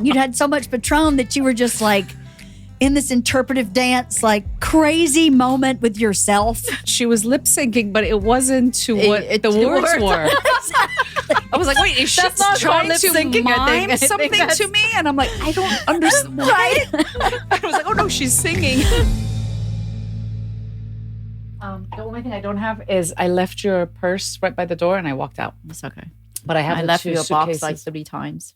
You'd had so much Patron that you were just like in this interpretive dance, like crazy moment with yourself. She was lip syncing, but it wasn't to what the words were. I was like, wait, is she trying to mime something to me? And I'm like, I don't understand. Right? I was like, oh no, she's singing. The only thing I don't have is I left your purse right by the door and I walked out. It's okay. But I have left two your suitcases. box like 3 times.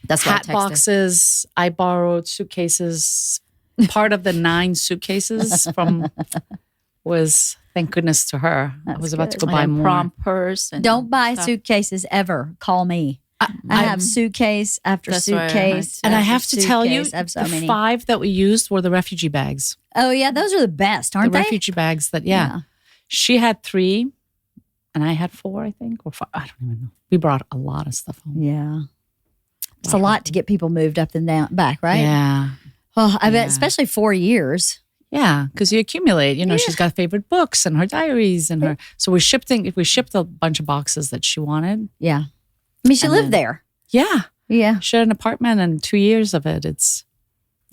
That's hat boxes. I borrowed suitcases. Part of the 9 suitcases from was, thank goodness to her. I was about to go buy more. Prom purse. And don't buy stuff. suitcases ever. Call me. I have suitcase after suitcase. And I have to tell you, I have so the many. 5 that we used were the refugee bags. Oh, yeah. Those are the best, aren't the they? refugee bags that, yeah. She had 3 and I had 4, I think, or 5. I don't even know. We brought a lot of stuff home. Yeah. It's a lot to get people moved up and down back, right? Yeah. Well, I bet, especially 4 years. Yeah, because you accumulate. You know, she's got favorite books and her diaries and her. So we shipped a bunch of boxes that she wanted. Yeah. I mean, she lived there. Yeah. Yeah. She had an apartment and 2 years of it. It's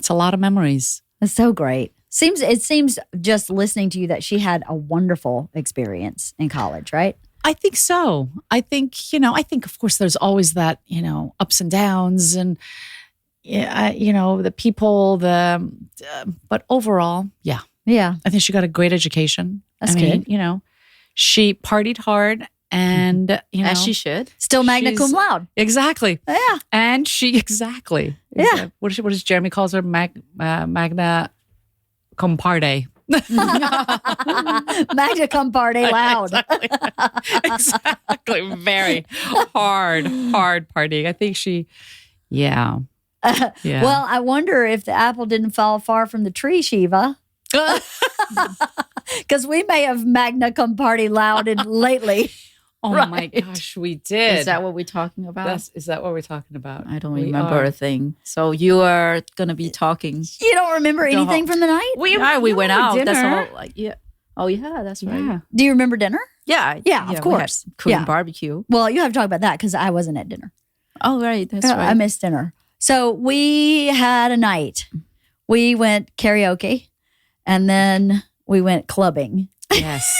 a lot of memories. It's so great. It seems just listening to you that she had a wonderful experience in college, right? I think so. I think of course there's always that, ups and downs and, the people, but overall, yeah. Yeah. I think she got a great education. That's good. She partied hard and, as she should. Still magna cum laude. Exactly. Yeah. And exactly. Yeah. What does Jeremy calls her? Magna cum party. Magna cum party loud. Exactly. Very hard partying. I think she, yeah. Yeah. Well, I wonder if the apple didn't fall far from the tree, Shiva. Because we may have magna cum party loud lately. Oh my gosh, we did. Is that what we're talking about? Is that what we're talking about? I don't remember a thing. So you are going to be talking. You don't remember anything from the night? We went out. Dinner. That's all. Yeah. Oh yeah, that's right. Yeah. Do you remember dinner? Yeah. Of course. Korean barbecue. Well, you have to talk about that because I wasn't at dinner. Oh right, that's right. I missed dinner. So we had a night. We went karaoke, and then we went clubbing. Yes.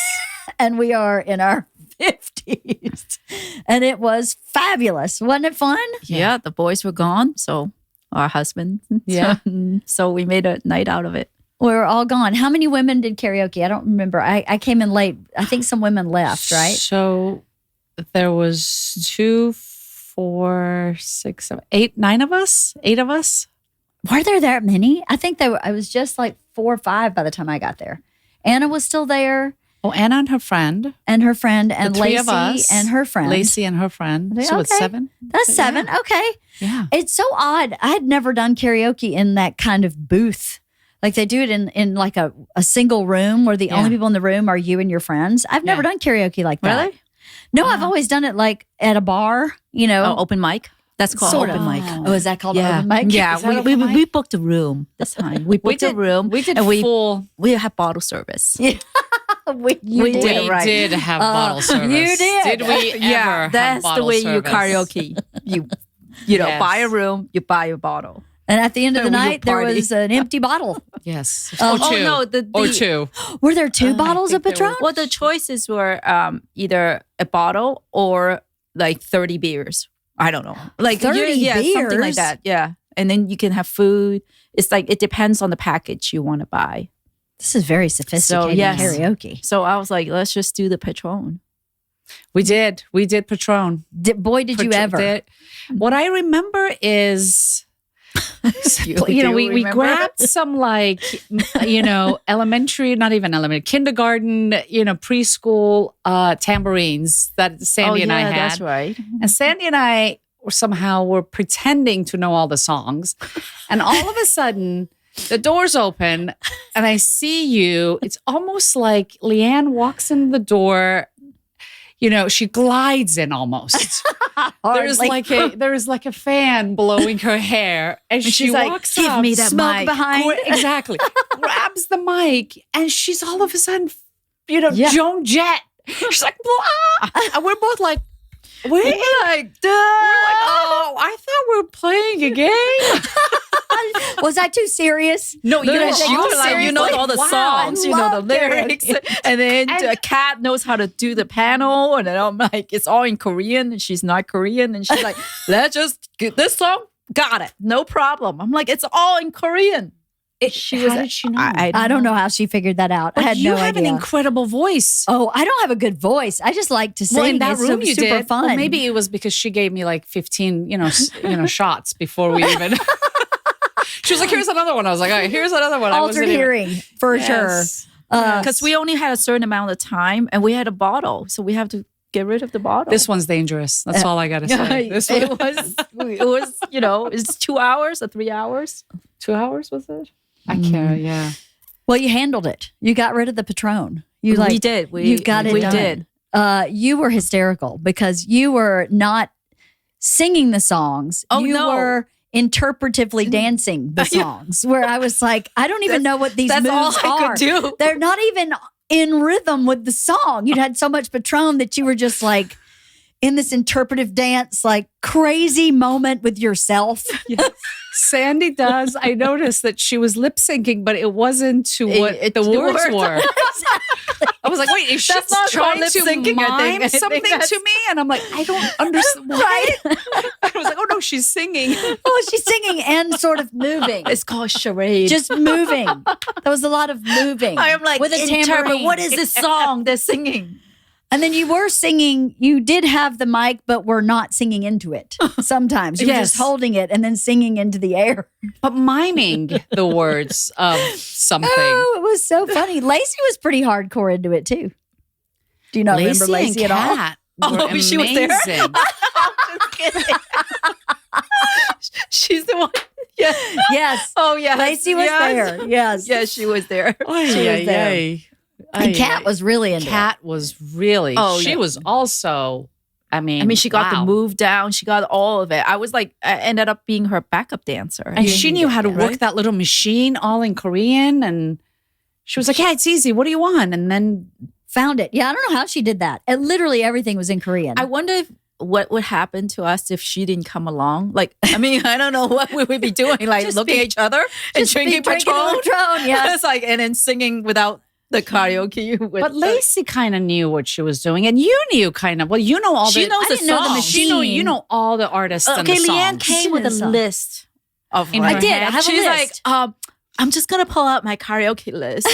And we are in our 50s. And it was fabulous. Wasn't it fun? Yeah, the boys were gone. So our husband. Yeah. So we made a night out of it. We were all gone. How many women did karaoke? I don't remember. I came in late. I think some women left, right? So there was 2, 4, 6, 7, 8, 9 of us. 8 of us. Were there that many? I think I was just like 4 or 5 by the time I got there. Anna was still there. Oh, Anna and her friend. And the 3 Lacey of us. and her friend. Lacey and her friend. So it's 7. That's 7. Yeah. Okay. Yeah. It's so odd. I had never done karaoke in that kind of booth. Like they do it in like a single room where the only people in the room are you and your friends. I've never done karaoke like that. Really? No, I've always done it like at a bar, open mic. That's called sort open of. mic. Oh, is that called open mic? Yeah, we booked a room this time. We booked a room. We did and full. We had bottle service. we did have bottle service. You did. Did we ever have that's the bottle way service? you karaoke. You buy a room, you buy a bottle. And at the end of the We night, there party. was an empty bottle. Yes. Oh, Or 2. no, Or 2. Were there 2 bottles of think there Patron? Well, the choices were either a bottle or like 30 beers. I don't know. Like 30 something like beers? that. Yeah. And then you can have food. It's like, it depends on the package you want to buy. This is very sophisticated karaoke. So I was like, let's just do the Patron. We did Patron. Boy, did you ever. What I remember is, we grabbed some elementary, not even elementary, kindergarten, preschool tambourines that Sandy and I had. That's right. And Sandy and I were pretending to know all the songs. And all of a sudden, the doors open and I see you. It's almost like LeeAnn walks in the door. She glides in almost. There's like a fan blowing her hair, and she walks like, up, give me that smoke mic. behind. Exactly. Grabs the mic, and she's all of a sudden, Joan Jett. She's like, blah. And we're both like, Wait, We're like, oh, I thought we were playing a game. Was I too serious? No, you know, she was like, you know seriously, all the wow. songs, you know the Love lyrics, and then the cat knows how to do the piano, and then I'm like, it's all in Korean, and she's not Korean, and she's like, let's just get this song, got it, no problem. I'm like, it's all in Korean. How did she know? I don't know how she figured that out. But I had you no have idea. an incredible voice. Oh, I don't have a good voice. I just like to sing. Well, in that it's room you super did. fun. Well, maybe it was because she gave me like 15, shots before we even. She was like, "Here's another one." I was like, "All right, here's another one." Altered hearing for sure. Because we only had a certain amount of time, and we had a bottle, so we have to get rid of the bottle. This one's dangerous. That's all I gotta say. This it was, it's 2 hours or 3 hours. 2 hours was it? I can't. Yeah. Well, you handled it. You got rid of the Patron. You We did. you got it we done. did. You were hysterical because you were not singing the songs. Oh, you no. were interpretively dancing the songs. Where I was like, I don't even know what these That's moves all I are. could do. They're not even in rhythm with the song. You'd had so much Patron that you were just like in this interpretive dance, like crazy moment with yourself. Yes. Sandy does. I noticed that she was lip syncing, but it wasn't to what the words were. I was like, wait, is she That's not trying called to lip-syncing, I think. mime I think something that's- to me? And I'm like, I don't understand. Right? I was like, oh no, she's singing. Oh, she's singing and sort of moving. It's called charade. Just moving. There was a lot of moving. I am like, with a interpret, tambourine. what is this song they're singing? And then you were singing, you did have the mic, but were not singing into it sometimes. You were just Yes. holding it and then singing into the air. But miming the words of something. Oh, it was so funny. Lacey was pretty hardcore into it too. Do you not remember Lacey and at all? Kat Oh, were she was there? amazing. She's the one. Yeah. Yes. Oh, yeah. Lacey was there. Yes. Yeah, she was there. She was there. And Kat was really into it. Kat was really. Oh, she yeah. was also. I mean, she got wow. the move down. She got all of it. I was like, I ended up being her backup dancer. And she knew how to work that little machine all in Korean. And she was like, yeah, it's easy. What do you want? And then Found it. Yeah, I don't know how she did that. Literally everything was in Korean. I wonder what would happen to us if she didn't come along. Like, I mean, I don't know what we would be doing. Like Just looking be- at each other and Just be drinking drinking Patron. Patron, yes. It's like, and then singing without the karaoke. But Lacey kind of knew what she was doing. And you knew kind of, well, you know all She the. knows I the didn't know the songs. You know all the artists and the Okay, LeeAnn songs. came with a Song. list of In her her I did. head. I have a She's list. like, I'm just gonna pull out my karaoke list.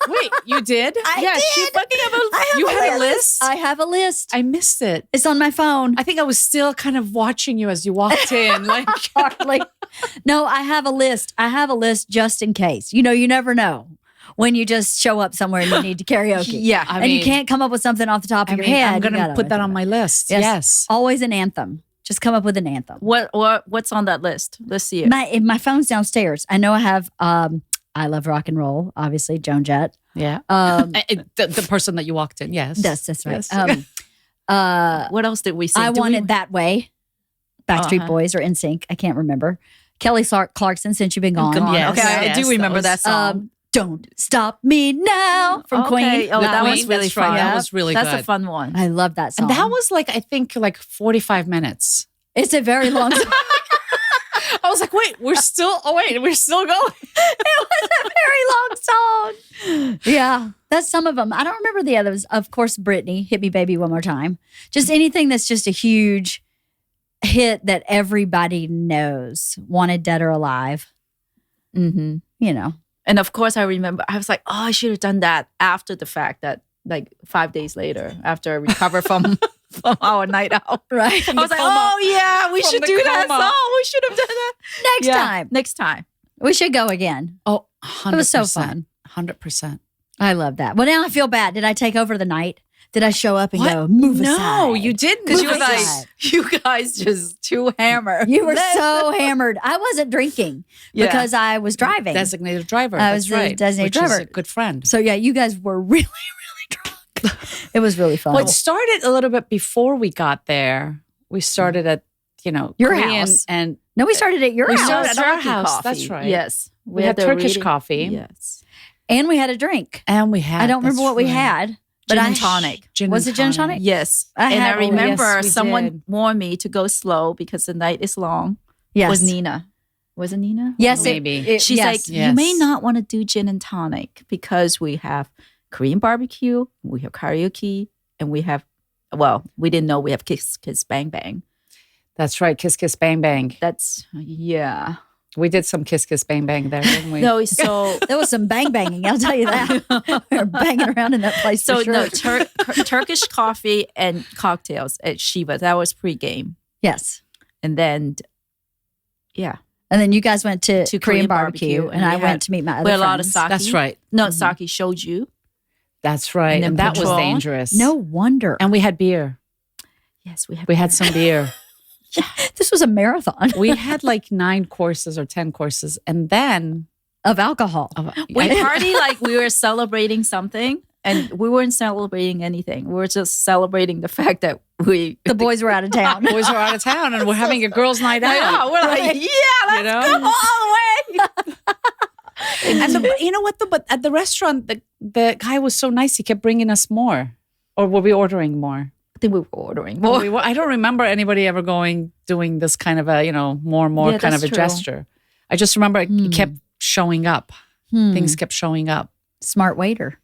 Wait, you did? I yeah, did. she fucking have a. I have you a had a list? I have a list. I missed it. It's on my phone. I think I was still kind of watching you as you walked in. Like, Hardly. No, I have a list. I have a list just in case. You know, you never know when you just show up somewhere and you need to karaoke. Yeah, I and you mean- can't come up with something off the top of I your mean, head. I'm You going to gotta put that on my list. Yes. Always an anthem. Just come up with an anthem. What's on that list? Let's see it. My phone's downstairs. I know I have I Love Rock and Roll, obviously, Joan Jett. Yeah. The person that you walked in. Yes. That's right. Yes. What else did we sing? I Did Want we- It That Way. Backstreet Uh-huh. Boys or NSYNC. I can't remember. Kelly Clarkson, Since You've Been Gone. Gone. Yes, Okay, I yes, do remember that that was- song. Don't Stop Me Now from Okay. Queen. Oh, that Queen, was really that's right. fun. That was really That's good. a fun one. I love that song. And that was like, I think like 45 minutes. It's a very long song. I was like, wait, we're still going. It was a very long song. Yeah, that's some of them. I don't remember the others. Of course, Britney, Hit Me Baby One More Time. Just anything that's just a huge hit that everybody knows. Wanted Dead or Alive. Mm-hmm. You know. And of course, I remember I was like, oh, I should have done that after the fact. That like 5 days later, after I recover from our night out. Right. I was like, oh yeah, we From should the do that coma. song. We should have done that Next time. Next time. We should go again. Oh, 100%. It was so fun. 100%. I love that. Well, now I feel bad. Did I take over the night? Did I show up and What? go, move aside? No, you didn't. Because Move you guys, aside. you guys just too hammered. You were so hammered. I wasn't drinking Yeah. because I was driving. Designated driver. I was That's the right. designated Which driver. is a good friend. So yeah, you guys were really, really drunk. It was really fun. Well, it started a little bit before we got there. We started at, Your Korean house. and No, we started at your We house. started at our Turkey house. coffee. That's right. Yes. we had the Turkish really- coffee. Yes. And we had a drink. And we had. I don't remember that's what we right. had. Gin I- and tonic. Was it gin and tonic? Yes. I and I had- oh, remember yes, we someone did. warned me to go slow because the night is long. Yes. Was Nina. Was it Nina? Yes. Maybe. She's yes. like, you may not want to do gin and tonic because we have Korean barbecue, we have karaoke, and we have, well, we didn't know we have Kiss Kiss Bang Bang. That's right. Kiss, kiss, bang, bang. That's, yeah. We did some kiss, kiss, bang, bang there, didn't we? No, so There was some bang banging, I'll tell you that. We were banging around in that place so for sure. no Turkish coffee and cocktails at Shiva. That was pregame, Yes. and then yeah, And then you guys went to, To Korean Korean barbecue, barbecue, and and I we went had- to meet my we other had a lot of friends. sake. That's right. No, Saki showed you. That's right. then And that was Patrol. dangerous. No wonder. And we had beer. Yes, we have. We had some beer. This was a marathon We had like 9 courses or 10 courses. And then of alcohol. We party like we were celebrating something, and we weren't celebrating anything. We were just celebrating the fact that we. The boys were out of town. boys are out of town and we're having a girls' night I out. know, we're like, yeah, let's You know? go all the way. And you know what? But at the restaurant, the guy was so nice. He kept bringing us more. Or were we ordering more? I think we were ordering Well, more. I don't remember anybody ever doing this kind of a, more and more Yeah, kind of that's a true. gesture. I just remember it kept showing up. Things kept showing up. Smart waiter.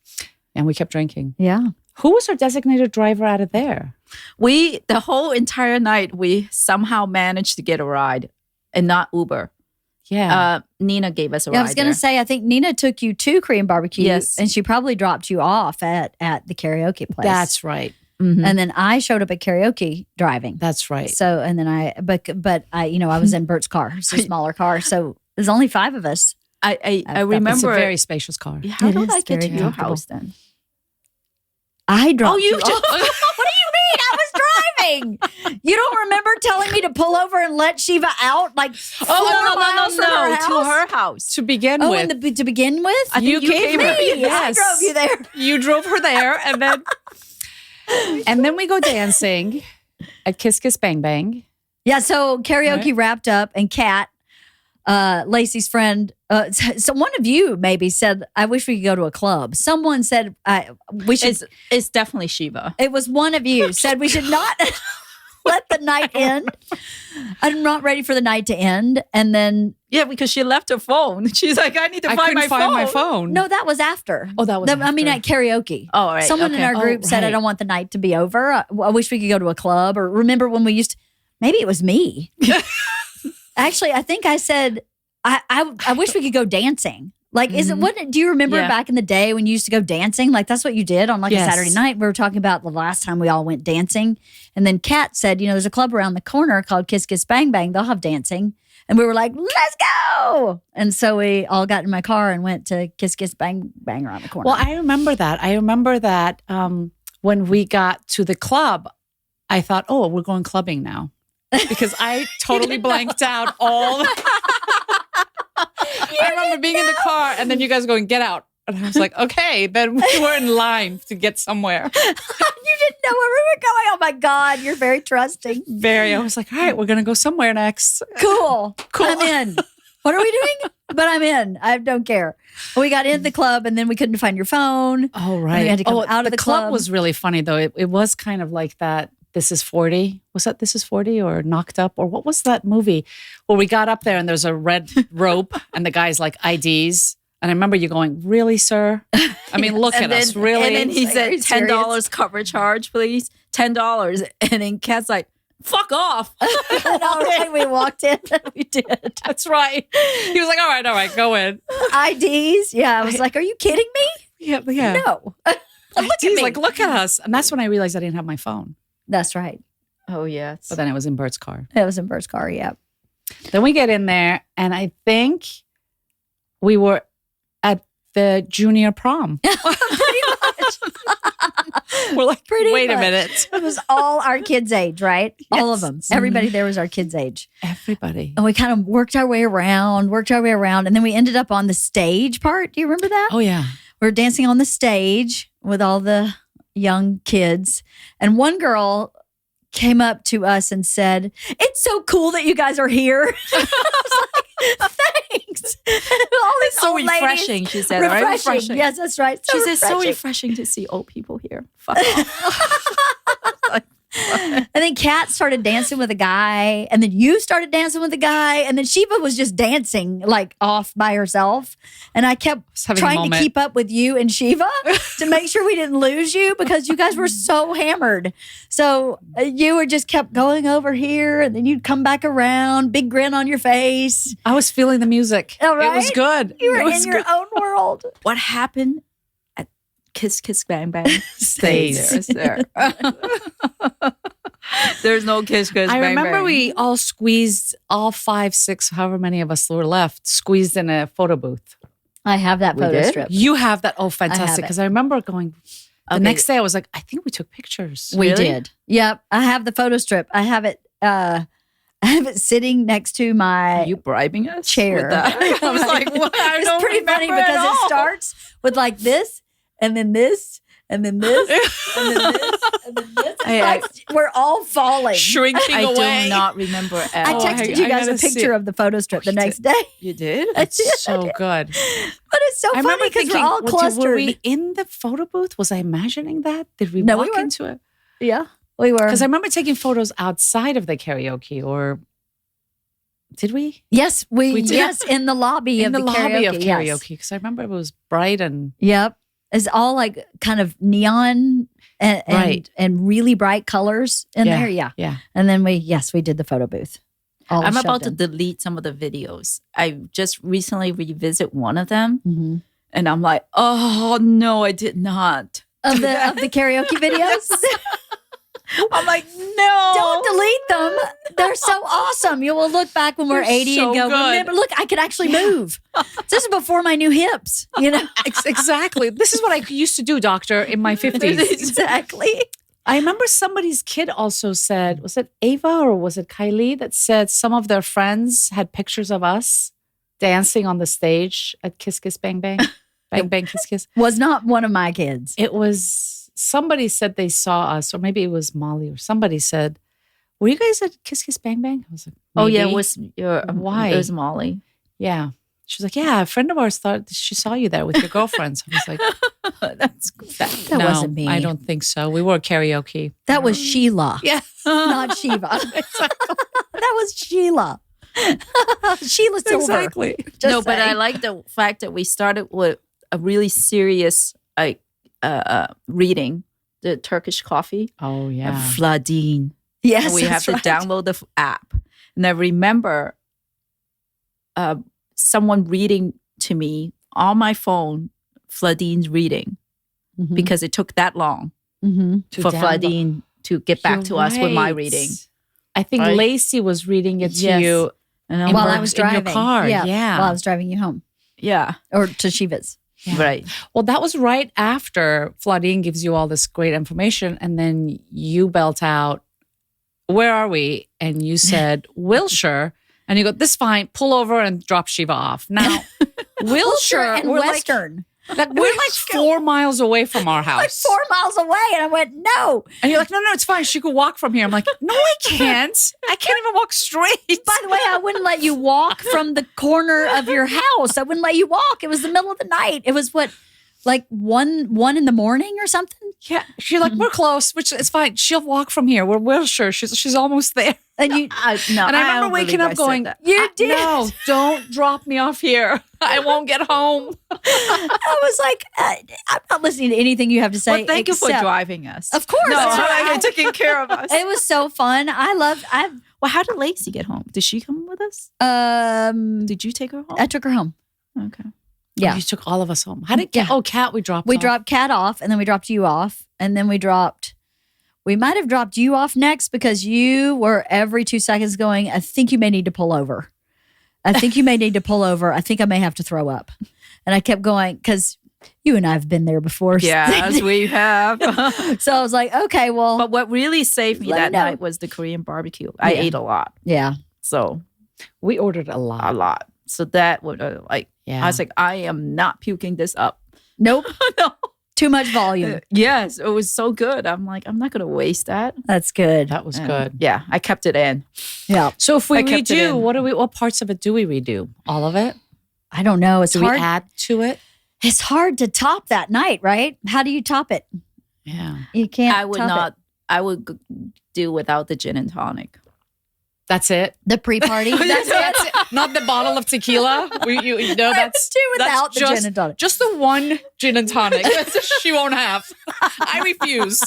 And we kept drinking. Yeah. Who was our designated driver out of there? The whole entire night, we somehow managed to get a ride and not Uber. Yeah. Nina gave us a ride. Yeah, I was going to say, I think Nina took you to Korean barbecue. Yes. And she probably dropped you off at the karaoke place. That's right. Mhm. And then I showed up at karaoke driving. That's right. So, and then but I, I was in Bert's car. It's a smaller car. So there's only 5 of us. I It's a remember. very spacious car. How It did is I get to very your comfortable. house then? I dropped you you off. What do you mean? I was driving. You don't remember telling me to pull over and let Shiva out? Like, 4 miles from her house? to her house. To begin Oh, with, to begin with? I think you came gave her. me. I Yes. drove you there. You drove her there, and then we go dancing at Kiss Kiss Bang Bang. Yeah, so karaoke wrapped up, and Kat, Lacey's friend, so one of you maybe said, I wish we could go to a club. Someone said, we should. It's definitely Shiva. It was one of you said we should not let the night end. I'm not ready for the night to end. And then, Yeah, because she left her phone. She's like, I need to I find couldn't my find phone. my phone. no, that was after. Oh, that was I mean, after. at karaoke. Oh, all right. Someone in okay. our group said, I right. don't want the night to be over. I wish we could go to a club. Or remember when we used to, maybe it was me. Actually, I think I said, I wish we could go dancing. Like, do you remember Yeah. back in the day when you used to go dancing? Like, that's what you did on like Yes. a Saturday night. We were talking about the last time we all went dancing. And then Kat said, there's a club around the corner called Kiss Kiss Bang Bang. They'll have dancing. And we were like, let's go. And so we all got in my car and went to Kiss Kiss Bang Bang around the corner. Well, I remember that. When we got to the club, I thought, oh, we're going clubbing now. Because I totally blanked out all. I remember being in the car and then you guys going, get out. And I was like, okay, then we were in line to get somewhere. You didn't know where we were going. Oh my God, you're very trusting. I was like, all right, we're going to go somewhere next. Cool. I'm in. What are we doing? But I'm in. I don't care. We got into the club and then we couldn't find your phone. Oh, And right. we had to come out of the club. was really funny, though. It was kind of like that. This is 40. Was that This is 40 or Knocked Up? Or what was that movie where we got up there and there's a red rope and the guy's like IDs? And I remember you going, really, sir? I mean, look at us, really? And then he Like, are you said, $10 serious? cover charge, please. $10. And then Kat's like, fuck off. And all right, we walked in. We did. That's right. He was like, all right, go in. IDs. Yeah. I was like, are you kidding me? Yeah. No. Look at He's me. like, look at us. And that's when I realized I didn't have my phone. That's right. Oh, yes. But then it was in Bert's car. That was in Bert's car. Yeah. Then we get in there, and I think we were at the junior prom. Pretty much. We're like, Pretty wait a much. minute. It was all our kids' age, right? All of them. Yes. Everybody there was our kids' age. Everybody. And we kind of worked our way around. And then we ended up on the stage part. Do you remember that? Oh, yeah. We were dancing on the stage with all the young kids. And one girl came up to us and said, it's so cool that you guys are here. I was like, thanks. All these So old ladies. refreshing, she said. Right? Refreshing. Yes, that's right. So She said, so refreshing. refreshing to see old people here. Fuck off. And then Kat started dancing with a guy, and then you started dancing with a guy, and then Shiva was just dancing like off by herself. And I kept having a trying to moment. keep up with you and Shiva to make sure we didn't lose you because you guys were so hammered. So you were just kept going over here, and then you'd come back around, big grin on your face. I was feeling the music. All It was right? good. You were It was in your good. own world. What happened at Kiss Kiss Bang Bang Stays. there. There's no Kiss Kiss I Bang remember Bang. we all squeezed, all 5, 6, however many of us were left, squeezed in a photo booth. I have that We photo did? strip. You have that. Oh, have fantastic. it. Because I remember going, the Okay. next day I was like, I think we took pictures. We Really? did. Yep. I have the photo strip. I have it sitting next to my Are you bribing us? chair. With that? I was like, what? I It's don't pretty funny remember at because it all. starts with like this, and then this, and then this, and then this, and then this. It's Hey, like we're all falling. Shrinking I away. do not remember at I all. texted I you guys a gotta see picture it. of the photo strip the you next did. day. You did? I did. It's so good. But it's so I funny remember because thinking, we're all clustered. were we in the photo booth? Was I imagining that? Did we No, we walk were. into it? Yeah, we were. Because I remember taking photos outside of the karaoke, or did we? Yes, we We did. yes in the lobby In of the the lobby of yes. karaoke. Because I remember it was bright and Yep. It's all like kind of neon and Right. and really bright colors in Yeah. there. Yeah. yeah. And then we did the photo booth. All I'm shoved about to in. delete some of the videos. I just recently revisit one of them, Mhm. and I'm like, oh no, I did not. of the karaoke videos. I'm like, no. Don't delete them. They're so awesome. You will look back when we're They're 80 and so go, good. remember, look, I could actually move. This is before my new hips, you know? Exactly. This is what I used to do, doctor, in my 50s. Exactly. I remember somebody's kid also said, was it Ava or was it Kylie that said some of their friends had pictures of us dancing on the stage at Kiss Kiss Bang Bang? Bang Bang Kiss Kiss. Was not one of my kids. It was, somebody said they saw us, or maybe it was Molly or somebody said, were you guys at Kiss Kiss Bang Bang? I was like, Oh yeah, it "Maybe." was your Why? It was Molly. Yeah. She was like, yeah, a friend of ours thought she saw you there with your girlfriends. I was like, That's That no, wasn't me. I don't think so. We were karaoke. That was Sheila, Yeah. not Shiva. That was Sheila. Sheila Silver. Exactly. Just no, but I saying. like the fact that we started with a really serious reading, the Turkish coffee, Oh, yeah. Vladine. Yes, And we have that's to right. download the app. And I remember someone reading to me on my phone, Vladine's reading, Mhm. because it took that long Mhm. To for download. Vladine to get back You're to us with my right. reading. I think Right? Lacey was reading it to Yes. you. And In I'm While like, I was in your driving. car, yeah. While I was driving you home yeah, or to Shiva's. Yeah. right. Well, that was right after Claudine gives you all this great information. And then you belt out, where are we? And you said, Wilshire. And you go, this is fine. Pull over and drop Shiva off. Now, Wilshire, and we're Western. we're like 4 miles away from our house. Like 4 miles away. And I went, no. And you're like, no, it's fine. She could walk from here. I'm like, no, I can't. I can't even walk straight. By the way, I wouldn't let you walk from the corner of your house. I wouldn't let you walk. It was the middle of the night. It was what, like one in the morning or something? Yeah. She's like, we're close, which is fine. She'll walk from here. We're Wilshire. She's almost there. And you, No, And I remember don't waking believe I up said going, that. you did. No, don't drop me off here. I won't get home. I was like, I'm not listening to anything you have to say. Well, thank you for except- driving us. Of course. No, That's right. you're taking care of us. It was so fun. Well, how did Lacey get home? Did she come with us? Did you take her home? I took her home. Okay. Yeah. You took all of us home. How did Yeah. Kat, we dropped We off. dropped Kat off, and then we dropped you off, and then we might have dropped you off next because you were every 2 seconds going, I think you may need to pull over. I think you may need to pull over. I think I may have to throw up. And I kept going because you and I have been there before. Yes, we have. So I was like, okay, well, But what really saved me Let me that know. night was the Korean barbecue. I Yeah. ate a lot. yeah. So, We ordered a a lot. lot. So that would Yeah. I was like, I am not puking this up. Nope. No. Too much volume. Yes, it was so good. I'm like, I'm not going to waste that. That's good. that was And good. Yeah, I kept it in. Yeah. So if we I kept it redo, in. what parts of it do we redo? All of it? I don't know. It's Do we hard. add to it? It's hard to top that night, right? How do you top it? Yeah. You can't. I would top not. it. I would do without the gin and tonic. That's it. The pre-party. That's it. Not the bottle of tequila. You know, that's do without that's the gin and tonic. Just the one gin and tonic. She won't have. I refuse.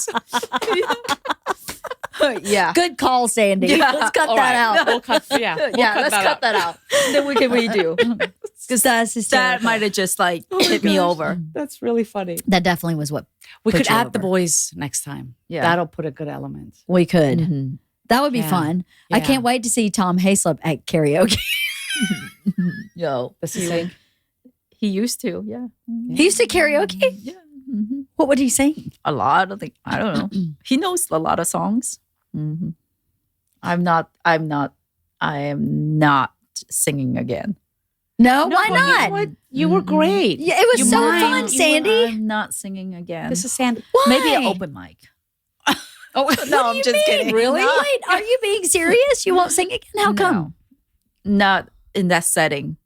Yeah. Good call, Sandy. Yeah. Let's cut All that right. out. We'll cut. Yeah. We'll Let's cut that out. Then we can redo. Because that's That hysterical. might have just like hit me over. That's really funny. That definitely was what We Put could you add the over. boys next time. Yeah. That'll put a good element. we could. Mhm. That would be Yeah. fun. I Yeah. can't wait to see Tom Hayslip at karaoke. Yo, Does he sing? he used to. Yeah. He used to karaoke. Yeah. Mm-hmm. What would he sing? A lot of things. I don't know. He knows a lot of songs. Mm-hmm. I am not singing again. No, No, why you not? know what? You were great. Yeah, it was You so mind- fun, Sandy. I'm not singing again. This is Sandy. Why? maybe an open mic. Oh No, I'm just kidding. Really? No. Wait, are you being serious? You won't sing again? How come? Not in that setting.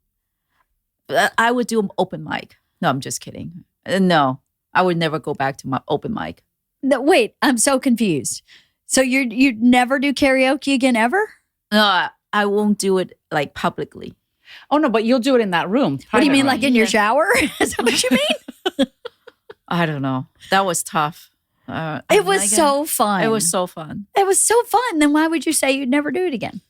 But I would do an open mic. No, I'm just kidding. No, I would never go back to my open mic. No, wait, I'm so confused. So you'd never do karaoke again ever? No, I won't do it like publicly. Oh no, but you'll do it in that room. What do you mean, private like room. in your shower? Is that what you mean? I don't know. That was tough. It was so fun. It was so fun. It was so fun. Then why would you say you'd never do it again?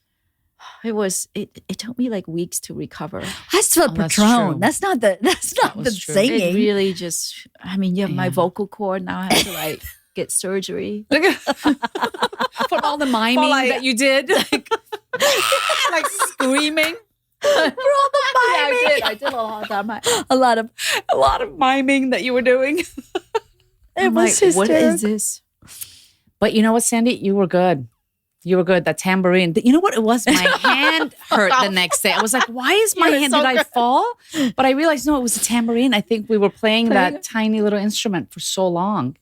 It took me like weeks to recover. That's the Oh, that's true. true. That's not the That was true. It singing. really just, I mean, yeah, my Yeah. vocal cord now I have to like get surgery. For all the miming that you did. Like screaming. For all the miming. I did a lot of that. A lot of miming that you were doing. it was hysterical. what is this? But you know what, Sandy? You were good. You were good. That tambourine. You know what it was? My hand hurt the next day. I was like, why is my You were hand? so Did I good. fall? But I realized, no, it was a tambourine. I think we were playing that tiny little instrument for so long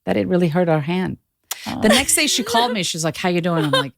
that it really hurt our hand. The next day she called me. She's like, how you doing? I'm like,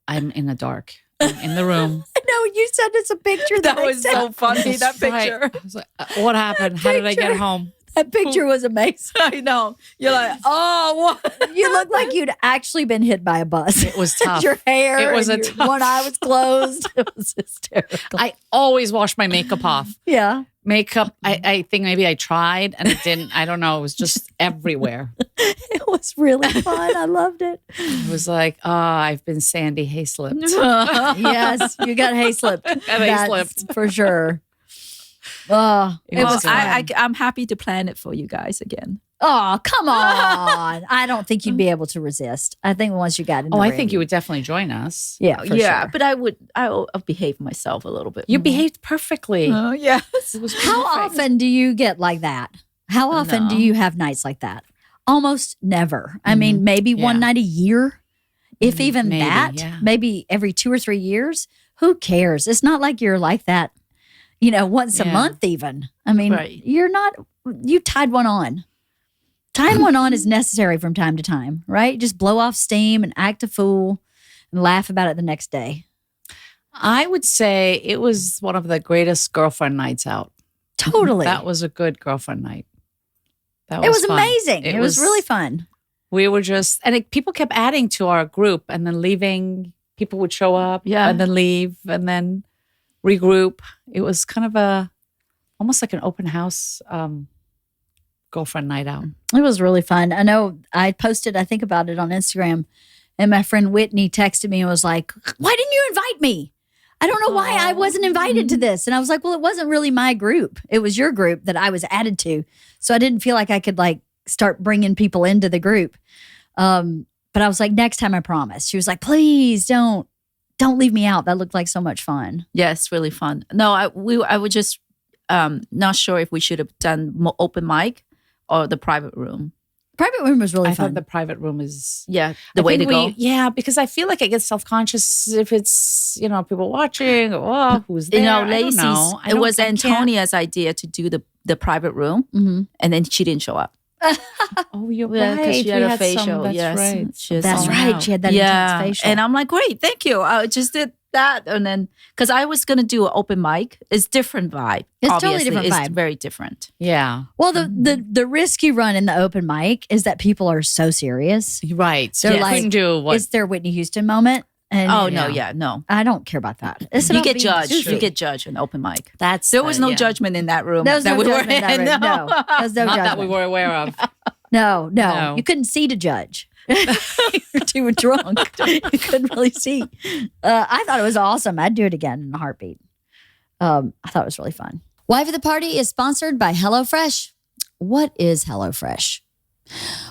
I'm in the dark. I'm in the room. No, you said it's a picture. That was so funny, that Right. picture. I was like, what happened? How did I get picture. home? That picture was amazing. I know. You're like, oh, what? You looked like you'd actually been hit by a bus. It was tough. Your hair. It was and a your tough- one eye was closed. It was hysterical. I always wash my makeup off. Yeah. Makeup, I think maybe I tried and it didn't. I don't know. It was just everywhere. It was really fun. I loved it. It was like, I've been Sandy Hayslip. Yes, you got Hayslip. Hayslip. That's for sure. Oh, it Well, was fun. I'm happy to plan it for you guys again. Oh, come on. I don't think you'd be able to resist. I think once you got in the I ring. think you would definitely join us. Yeah, for Yeah, sure. but I'll behave myself a little bit. You behaved perfectly. Oh, yes. It was How perfect. often do you get like that? How often do No. you have nights like that? Almost never. I mean, maybe one Yeah. night a year, if even Maybe, that. yeah. Maybe every 2 or 3 years. Who cares? It's not like you're like that, once a Yeah. month even. I mean, Right. you're not, you tied one on. Tying one on is necessary from time to time, right? Just blow off steam and act a fool and laugh about it the next day. I would say it was one of the greatest girlfriend nights out. Totally. That was a good girlfriend night. That it was fun. amazing. It was really fun. We were just, and people kept adding to our group and then leaving. People would show up and then leave and then regroup. It was kind of almost like an open house girlfriend night out. It was really fun. I know I posted, I think about it on Instagram, and my friend Whitney texted me and was like, why didn't you invite me? I don't know why I wasn't invited to this. And I was like, well, it wasn't really my group. It was your group that I was added to. So I didn't feel like I could start bringing people into the group. But I was like, next time I promise. She was like, please don't leave me out. That looked like so much fun. Yes, really fun. No, I would just not sure if we should have done more open mic or the private room. Private room was really I fun. thought the private room is Yeah, the way to go. Yeah, because I feel like I get self-conscious if it's, people watching or who's there. I don't Lacey's, know. it was I can't- Antonia's idea to do the private room, Mhm. and then she didn't show up. Oh, you're Yeah, right. because she had We a some- facial. that's yes, right. She had That's some- right. She had that intense facial. And I'm like, great, thank you. I just did that. And then, because I was going to do an open mic. It's different vibe. It's Obviously. totally different It's vibe. very different. Yeah. Well, the risk you run in the open mic is that people are so serious. Right. They're You like, couldn't do what. It's their Whitney Houston moment. And Oh, no, no. I don't care about that. It's You about get being judged. goofy. You get judged in open mic. That's There was no yeah. judgment in that room. There was that no we were judgment in that in. room. No, there was no Not judgment. that we were aware of. No. No. You couldn't see to judge. You're too drunk. You couldn't really see. I thought it was awesome. I'd do it again in a heartbeat. I thought it was really fun. Wife of the Party is sponsored by HelloFresh. What is HelloFresh?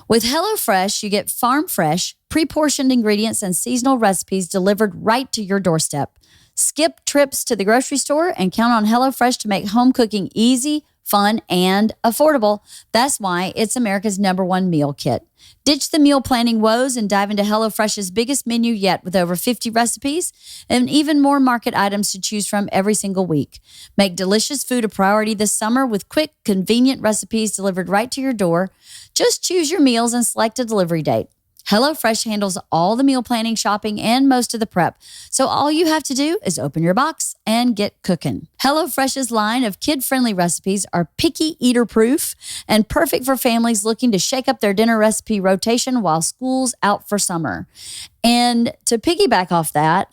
With HelloFresh, you get farm fresh, pre-portioned ingredients and seasonal recipes delivered right to your doorstep. Skip trips to the grocery store and count on HelloFresh to make home cooking easy, fun, and affordable. That's why it's America's #1 meal kit. Ditch the meal planning woes and dive into HelloFresh's biggest menu yet with over 50 recipes and even more market items to choose from every single week. Make delicious food a priority this summer with quick, convenient recipes delivered right to your door. Just choose your meals and select a delivery date. HelloFresh handles all the meal planning, shopping, and most of the prep. So all you have to do is open your box and get cooking. HelloFresh's line of kid-friendly recipes are picky eater-proof and perfect for families looking to shake up their dinner recipe rotation while school's out for summer. And to piggyback off that,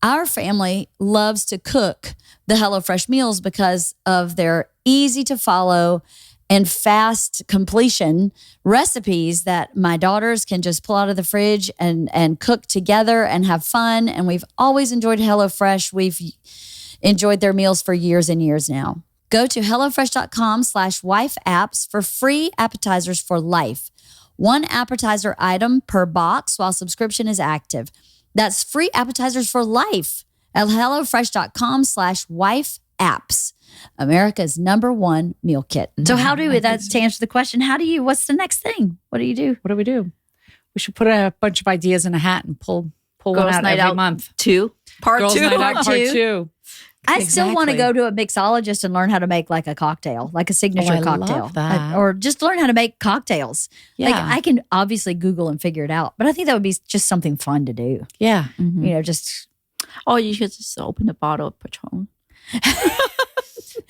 our family loves to cook the HelloFresh meals because of their easy-to-follow and fast completion recipes that my daughters can just pull out of the fridge and cook together and have fun. And we've always enjoyed HelloFresh. We've enjoyed their meals for years and years now. Go to HelloFresh.com/wifeapps for free appetizers for life. One appetizer item per box while subscription is active. That's free appetizers for life at HelloFresh.com/wifeapps. America's #1 meal kit. So how do we, that's to answer the question, what's the next thing? What do you do? What do? We should put a bunch of ideas in a hat and pull one Girls' out Night every Out month. Part Girls' two. Night Out Part two. 2. I still want to Exactly. go to a mixologist and learn how to make like a cocktail, like a signature I love cocktail. that. Or just learn how to make cocktails. Like Yeah. I can obviously Google and figure it out, but I think that would be just something fun to do. Yeah. You know, just Oh, you should just open a bottle of Patron.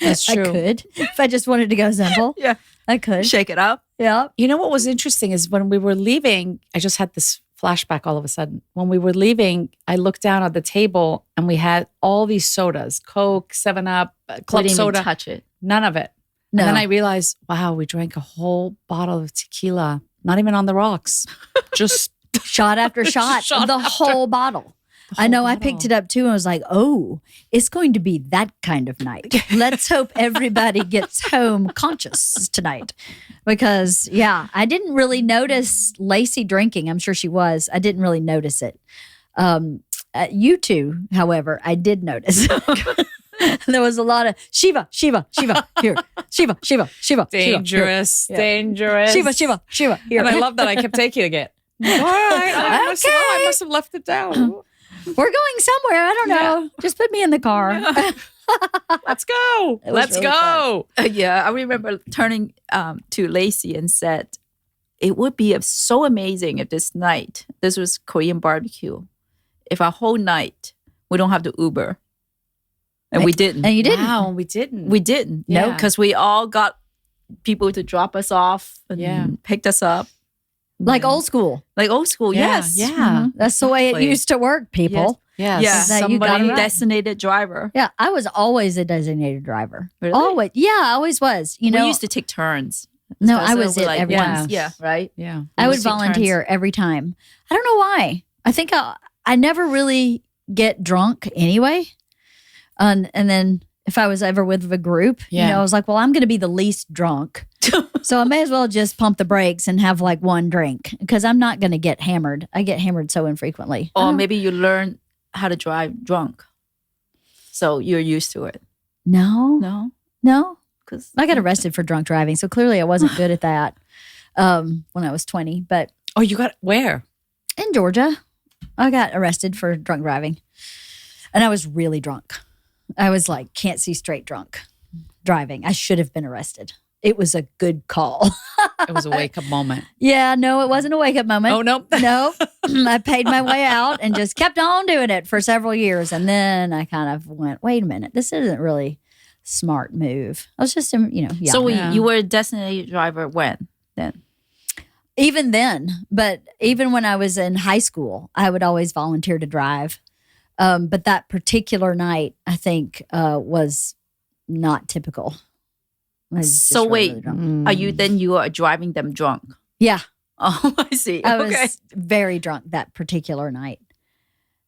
That's I true. could if I just wanted to go simple. Yeah. I could. Shake it up. Yeah. You know what was interesting is when we were leaving, I just had this flashback all of a sudden. When we were leaving, I looked down at the table and we had all these sodas, Coke, 7-Up, We Club didn't Soda. even touch it. None of it. No. And then I realized, wow, we drank a whole bottle of tequila, not even on the rocks, just Shot after shot, Shot the after- whole bottle. I know I picked it up too and was like, oh, it's going to be that kind of night. Let's hope everybody gets home conscious tonight. Because, yeah, I didn't really notice Lacey drinking. I'm sure she was. I didn't really notice it. You two, however, I did notice. There was a lot of Shiva, here. Shiva, dangerous, here. dangerous. Shiva, here. And I love that I kept taking it again. All right, I must have left it down. We're going somewhere. I don't know. Just put me in the car. Let's go. It was Let's really go. Yeah, I remember turning to Lacey and said, it would be so amazing if this was Korean barbecue, if a whole night we don't have to Uber. And we didn't. And you didn't. Wow, we didn't. We didn't. Yeah. No, because we all got people to drop us off and picked us up. Like old school. Like old school, yes. Yeah. Mhm. That's the way it Exactly. used to work, people. Yes. Yeah, That you got somebody it right. designated driver. Yeah, I was always a designated driver. Really? Always. Yeah, I always was. You know, we used to take turns. no, So I was we're it like, every yeah. time. Yeah, right? Yeah. I We would used to take volunteer every time. I don't know why. I think I never really get drunk anyway. And then if I was ever with a group, you Yeah. know, I was like, well, I'm going to be the least drunk. So I may as well just pump the brakes and have like one drink because I'm not going to get hammered. I get hammered so infrequently. Or maybe you learn how to drive drunk. So you're used to it. No. No? Because I got arrested for drunk driving. So clearly I wasn't good at that when I was 20. But Oh, you got where? in Georgia, I got arrested for drunk driving. And I was really drunk. I was like, can't see straight drunk driving. I should have been arrested. it was a good call. It was a wake up moment. Yeah, no, it wasn't a wake up moment. Oh, nope. No, I paid my way out and just kept on doing it for several years. And then I kind of went, wait a minute, this isn't really a smart move. I was just, young. So you were a designated driver when then? Even then, but even when I was in high school, I would always volunteer to drive. But that particular night, I think, was not typical. I was just So really, wait, really drunk. you are driving them drunk? Yeah. Oh, I see. I Okay. was very drunk that particular night.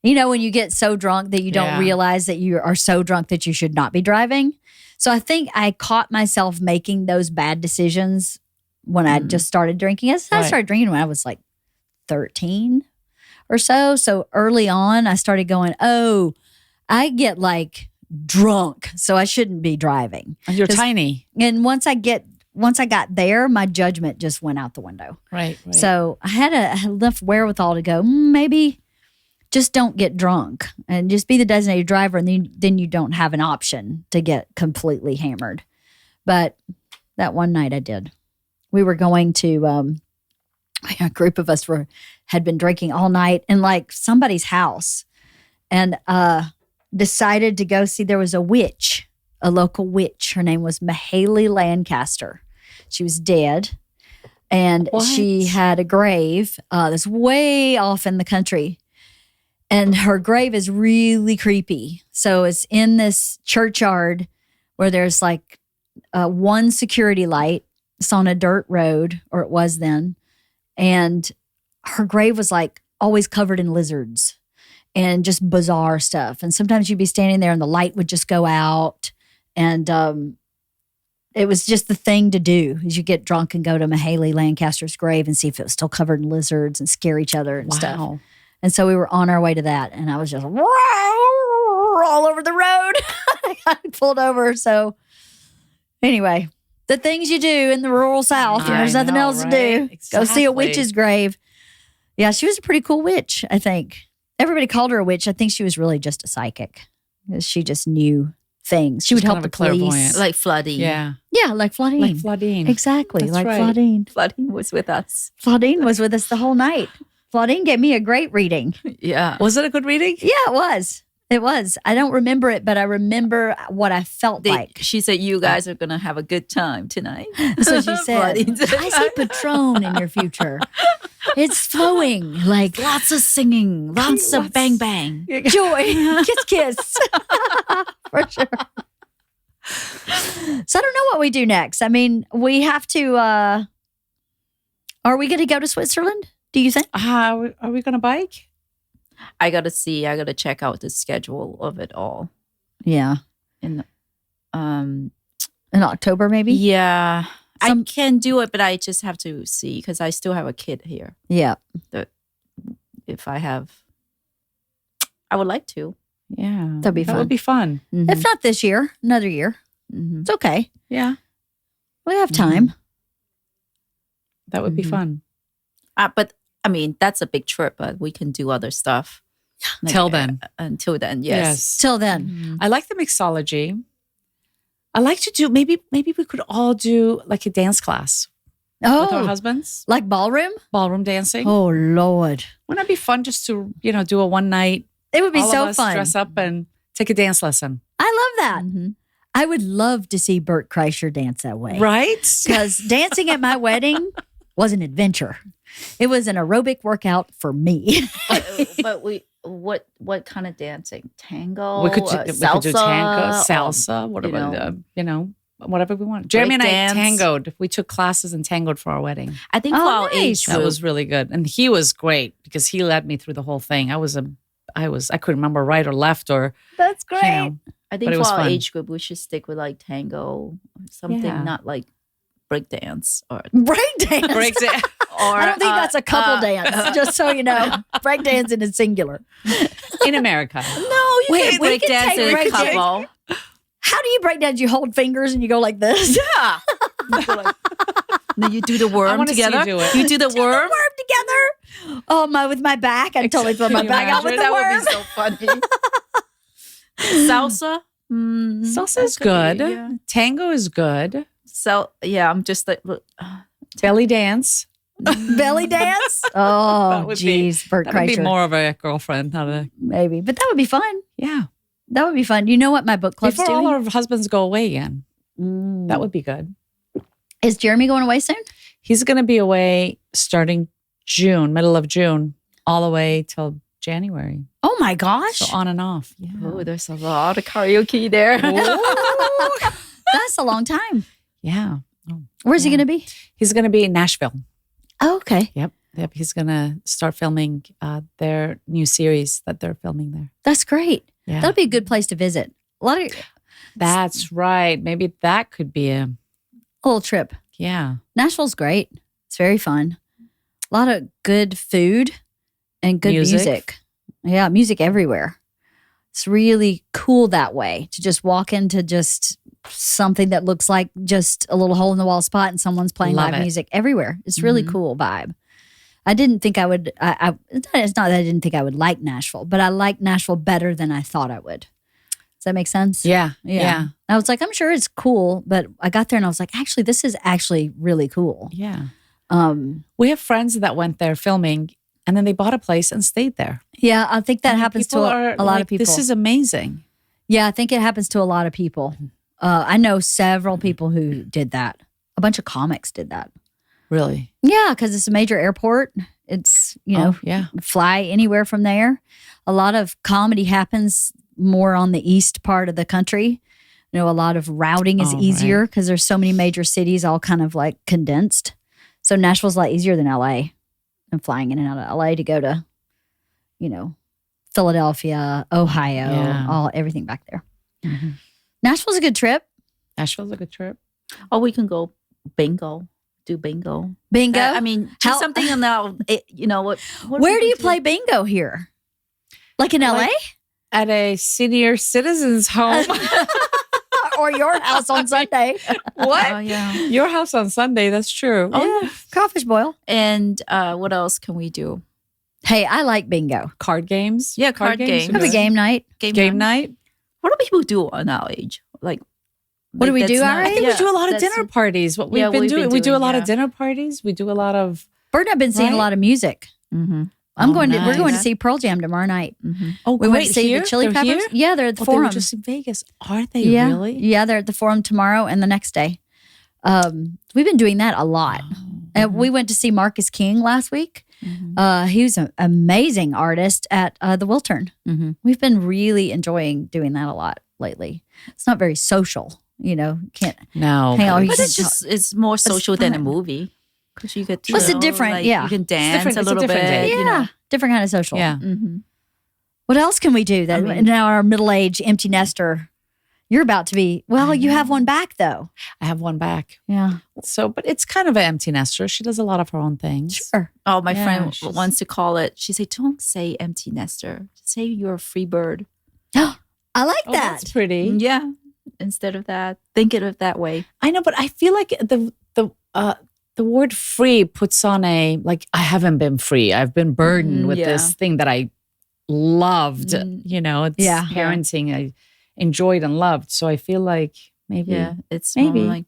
You know, when you get so drunk that you don't realize that you are so drunk that you should not be driving. So I think I caught myself making those bad decisions when I just started drinking. I started drinking when I was like 13 or so. So early on, I started going, oh, I get like drunk, so I shouldn't be driving. You're tiny. And once I got there, my judgment just went out the window. Right. So I had enough wherewithal to go, maybe just don't get drunk and just be the designated driver, and then you don't have an option to get completely hammered. But that one night I did. We were going to, a group of us had been drinking all night in like somebody's house, and decided to go see. There was a witch, a local witch. Her name was Mahaley Lancaster. She was dead, and she had a grave that's way off in the country. And her grave is really creepy. So it's in this churchyard where there's like one security light. It's on a dirt road, or it was then. And her grave was like always covered in lizards and just bizarre stuff. And sometimes you'd be standing there and the light would just go out. And it was just the thing to do, is you get drunk and go to Mahaley Lancaster's grave and see if it was still covered in lizards and scare each other and stuff. And so we were on our way to that, and I was just all over the road. I pulled over. So anyway, the things you do in the rural South, there's nothing else to do. Exactly. Go see a witch's grave. Yeah, she was a pretty cool witch, I think. Everybody called her a witch. I think she was really just a psychic. She just knew things. She would help the police. Like Flooding. Yeah. Yeah, like Flooding. Like Flooding. Exactly, That's like right. Flooding. Flooding was with us. Flooding was with us the whole night. Flooding gave me a great reading. Yeah. Was it a good reading? Yeah, it was. It was. I don't remember it, but I remember what I felt like. She said, you guys are going to have a good time tonight. So she said, I see Patron in your future. It's flowing like Lots of singing, lots of bang bang. joy. Kiss, kiss. For sure. So I don't know what we do next. I mean, we have to, are we going to go to Switzerland? Do you think? Are we going to bike? I got to check out the schedule of it all. Yeah. In October, maybe? Yeah. I can do it, but I just have to see, because I still have a kid here. Yeah. If I would like to. Yeah. That'd be fun. That would be fun. Mm-hmm. If not this year, another year. Mm-hmm. It's okay. Yeah. We have time. That would be fun. But I mean, that's a big trip, but we can do other stuff. Till then. Until then, yes. Till then. I like the mixology. I like to do, maybe we could all do like a dance class with our Oh, husbands. like ballroom? Ballroom dancing. Oh, Lord. Wouldn't that be fun just to, do a one night, It would be all so of us fun. dress up and take a dance lesson. I love that. Mm-hmm. I would love to see Bert Kreischer dance that way. Right? Because dancing at my wedding was an adventure. It was an aerobic workout for me. But what kind of dancing? Tango? We could do salsa? tango, salsa, whatever we want. Jeremy and I dance. tangoed. We took classes and tangoed for our wedding. I think Oh, for our nice. age That group, was really good. And he was great because he led me through the whole thing. I couldn't remember right or left or, That's great. I but think it for was our fun. age group, we should stick with like tango or something, Yeah. not like breakdance or Break dance. or I don't think that's a couple dance, just so you know. Break dancing is singular. in America. No, you Wait, can't we break can dance take in a break dance. couple. How do you break dance? You hold fingers and you go like this? Yeah. No, you do the worm wanna see you together. do it. You do the worm. Worm together. Oh, with my back. I totally throw my Can you back out with the imagine? worm. so funny. Salsa. Salsa is that could be, good. yeah. Tango is good. So yeah, I'm just like Belly dance. Belly dance? Oh, geez. Bert That would be Kreischer. more of a girlfriend, not a. Maybe. But that would be fun. Yeah. That would be fun. You know what my book club's Before doing? all our husbands go away again. Mm. That would be good. Is Jeremy going away soon? He's going to be away starting June, middle of June, all the way till January. Oh my gosh. So on and off. Yeah. oh, there's a lot of karaoke there. That's a long time. Yeah. Where's he going to be? He's going to be in Nashville. Oh, okay. Yep. He's going to start filming their new series that they're filming there. That's great. Yeah. That'll be a good place to visit. A lot of That's right. Maybe that could be a little trip. yeah. Nashville's great. It's very fun. A lot of good food and good music. Yeah, music everywhere. It's really cool that way to just walk into just something that looks like just a little hole in the wall spot and someone's playing Love live it. music everywhere. It's really cool vibe. I didn't think I would. It's not that I didn't think I would like Nashville, but I like Nashville better than I thought I would. Does that make sense? Yeah. I was like, I'm sure it's cool, but I got there and I was like, actually, this is actually really cool. Yeah. Um, We have friends that went there filming and then they bought a place and stayed there. yeah, I think that happens to People a are lot like, of people. This is amazing. Yeah, I think it happens to a lot of people. I know several people who did that. A bunch of comics did that. Really? Yeah, because it's a major airport. It's, yeah. fly anywhere from there. A lot of comedy happens more on the east part of the country. A lot of routing is Oh, easier because there's so many major cities all kind of like condensed. So Nashville's a lot easier than LA. And flying in and out of LA to go to, Philadelphia, Ohio, Yeah. everything back there. Mhm. Nashville's a good trip. Nashville's a good trip. Or we can go bingo. Do bingo. Bingo. I mean, do How- something in the, what Where do you play bingo here? Like in LA? At a senior citizens home. Or your house on Sunday? What? Oh, yeah. Your house on Sunday. That's true. Oh, yeah. Crawfish boil. And what else can we do? Hey, I like bingo. Card games. Yeah, card games. are Have a good. game night. Game night. What do people do on our age? Like, What do we that's do, not- our I think age? we do a lot of that's- dinner parties. What we've Yeah, been we've doing. been We do a doing, lot of yeah. dinner parties. We do a lot of. Bert and I've been seeing a Right? lot of music. Mm-hmm. I'm Oh, going to. We're going to nice. see Pearl Jam tomorrow night. Mm-hmm. Oh, We went to see the Chili They're Peppers. here? Yeah, they're at the Oh, they were Forum. just in Vegas. Are they yeah, really? yeah, they're at the Forum tomorrow and the next day. We've been doing that a lot. We went to see Marcus King last week. Mm-hmm. He was an amazing artist at the Wiltern. Mm-hmm. We've been really enjoying doing that a lot lately. It's not very social, Can't No. hang out. But it's more social than a fun. movie. Because you get to It's a different- yeah. You can dance different- a it's a little different bit. day. yeah, different kind of social. Yeah. Mm-hmm. What else can we do? That I mean- now our middle age empty nester. You're about to be. Well, I you have know. one back though. I have one back. Yeah, So, but it's kind of an empty nester. She does a lot of her own things. sure. Oh, my Yeah, friend she's- wants to call it. She said, "Don't say empty nester. Say you're a free bird." I like Oh, that. that's pretty. Yeah. Instead of that, think of it that way. I know, but I feel like the word free puts on a like I haven't been free. I've been burdened with yeah. this thing that I loved. Mm. It's Yeah. parenting I enjoyed and loved. So I feel like maybe Yeah, it's Maybe. more like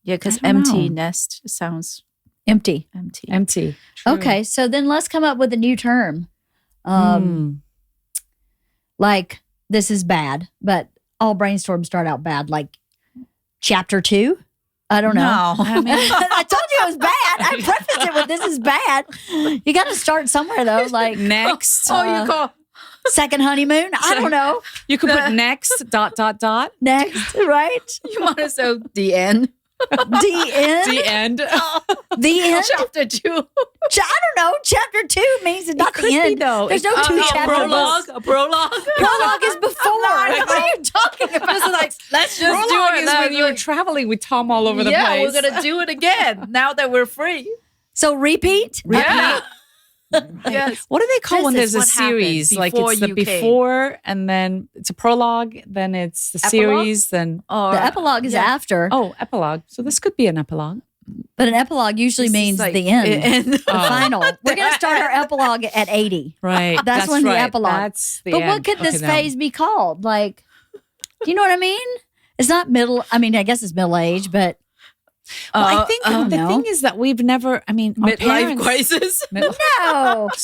because I don't empty know. nest sounds Empty. empty. empty. True. Okay, so then let's come up with a new term. Like this is bad, but all brainstorms start out bad. Like chapter 2. I don't know. No. I mean, I told you it was bad. I prefaced it with this is bad. You got to start somewhere though. Like next. you call second honeymoon. I don't know. You could put next ... Next, right? you want to say the end. The end. The end. The end. Chapter 2. I don't know. Chapter 2 means it's not could the be, end. though. There's It no could two be a chapters. A prologue. Prologue is before. What are you talking about? Just like let's just do Prologue it. is when you're traveling with Tom all over the place. we're gonna do it again now that we're free. So repeat. Yeah. Yes. What do they call This when is there's a what happened series? Like before it's the you came. before, and then it's a prologue, then it's the series, then Or The epilogue is after, epilogue. So this could be an epilogue. but an epilogue usually this is means like the end. The Oh. final. We're going to start our epilogue at 80. Right. That's when the right. epilogue. That's the But what end. could this Okay, no. phase be called? Like, do you know what I mean? It's not middle. I mean, I guess it's middle age, but Well, I think the no. thing is that we've never, I mean, our Midlife parents, crisis. no,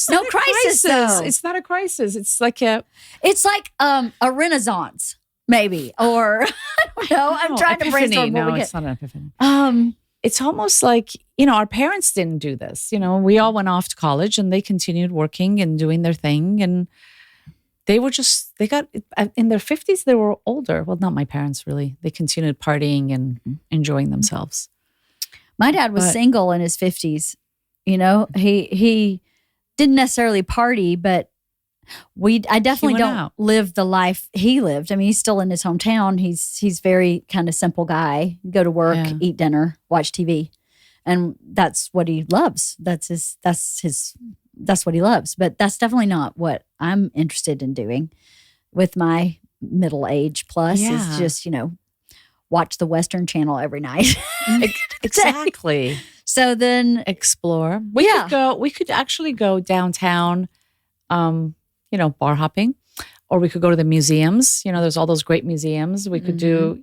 no crisis. Though. It's not a crisis. It's like a, It's like a renaissance, maybe, or I don't know. I'm trying to brainstorm what No, we it's get. not an epiphany. Um, It's almost like, our parents didn't do this. We all went off to college and they continued working and doing their thing. And they got in their 50s, they were older. Well, not my parents really. They continued partying and enjoying themselves. my dad was single in his 50s. He didn't necessarily party, but I definitely went don't out. live the life he lived. I mean, he's still in his hometown. He's very kind of simple guy. Go to work, Yeah. eat dinner, watch TV, and that's what he loves. That's what he loves. But that's definitely not what I'm interested in doing with my middle age plus. Yeah. Is just watch the Western Channel every night. Exactly. So then, Explore. We could actually go downtown, bar hopping, or we could go to the museums. There's all those great museums. We could do,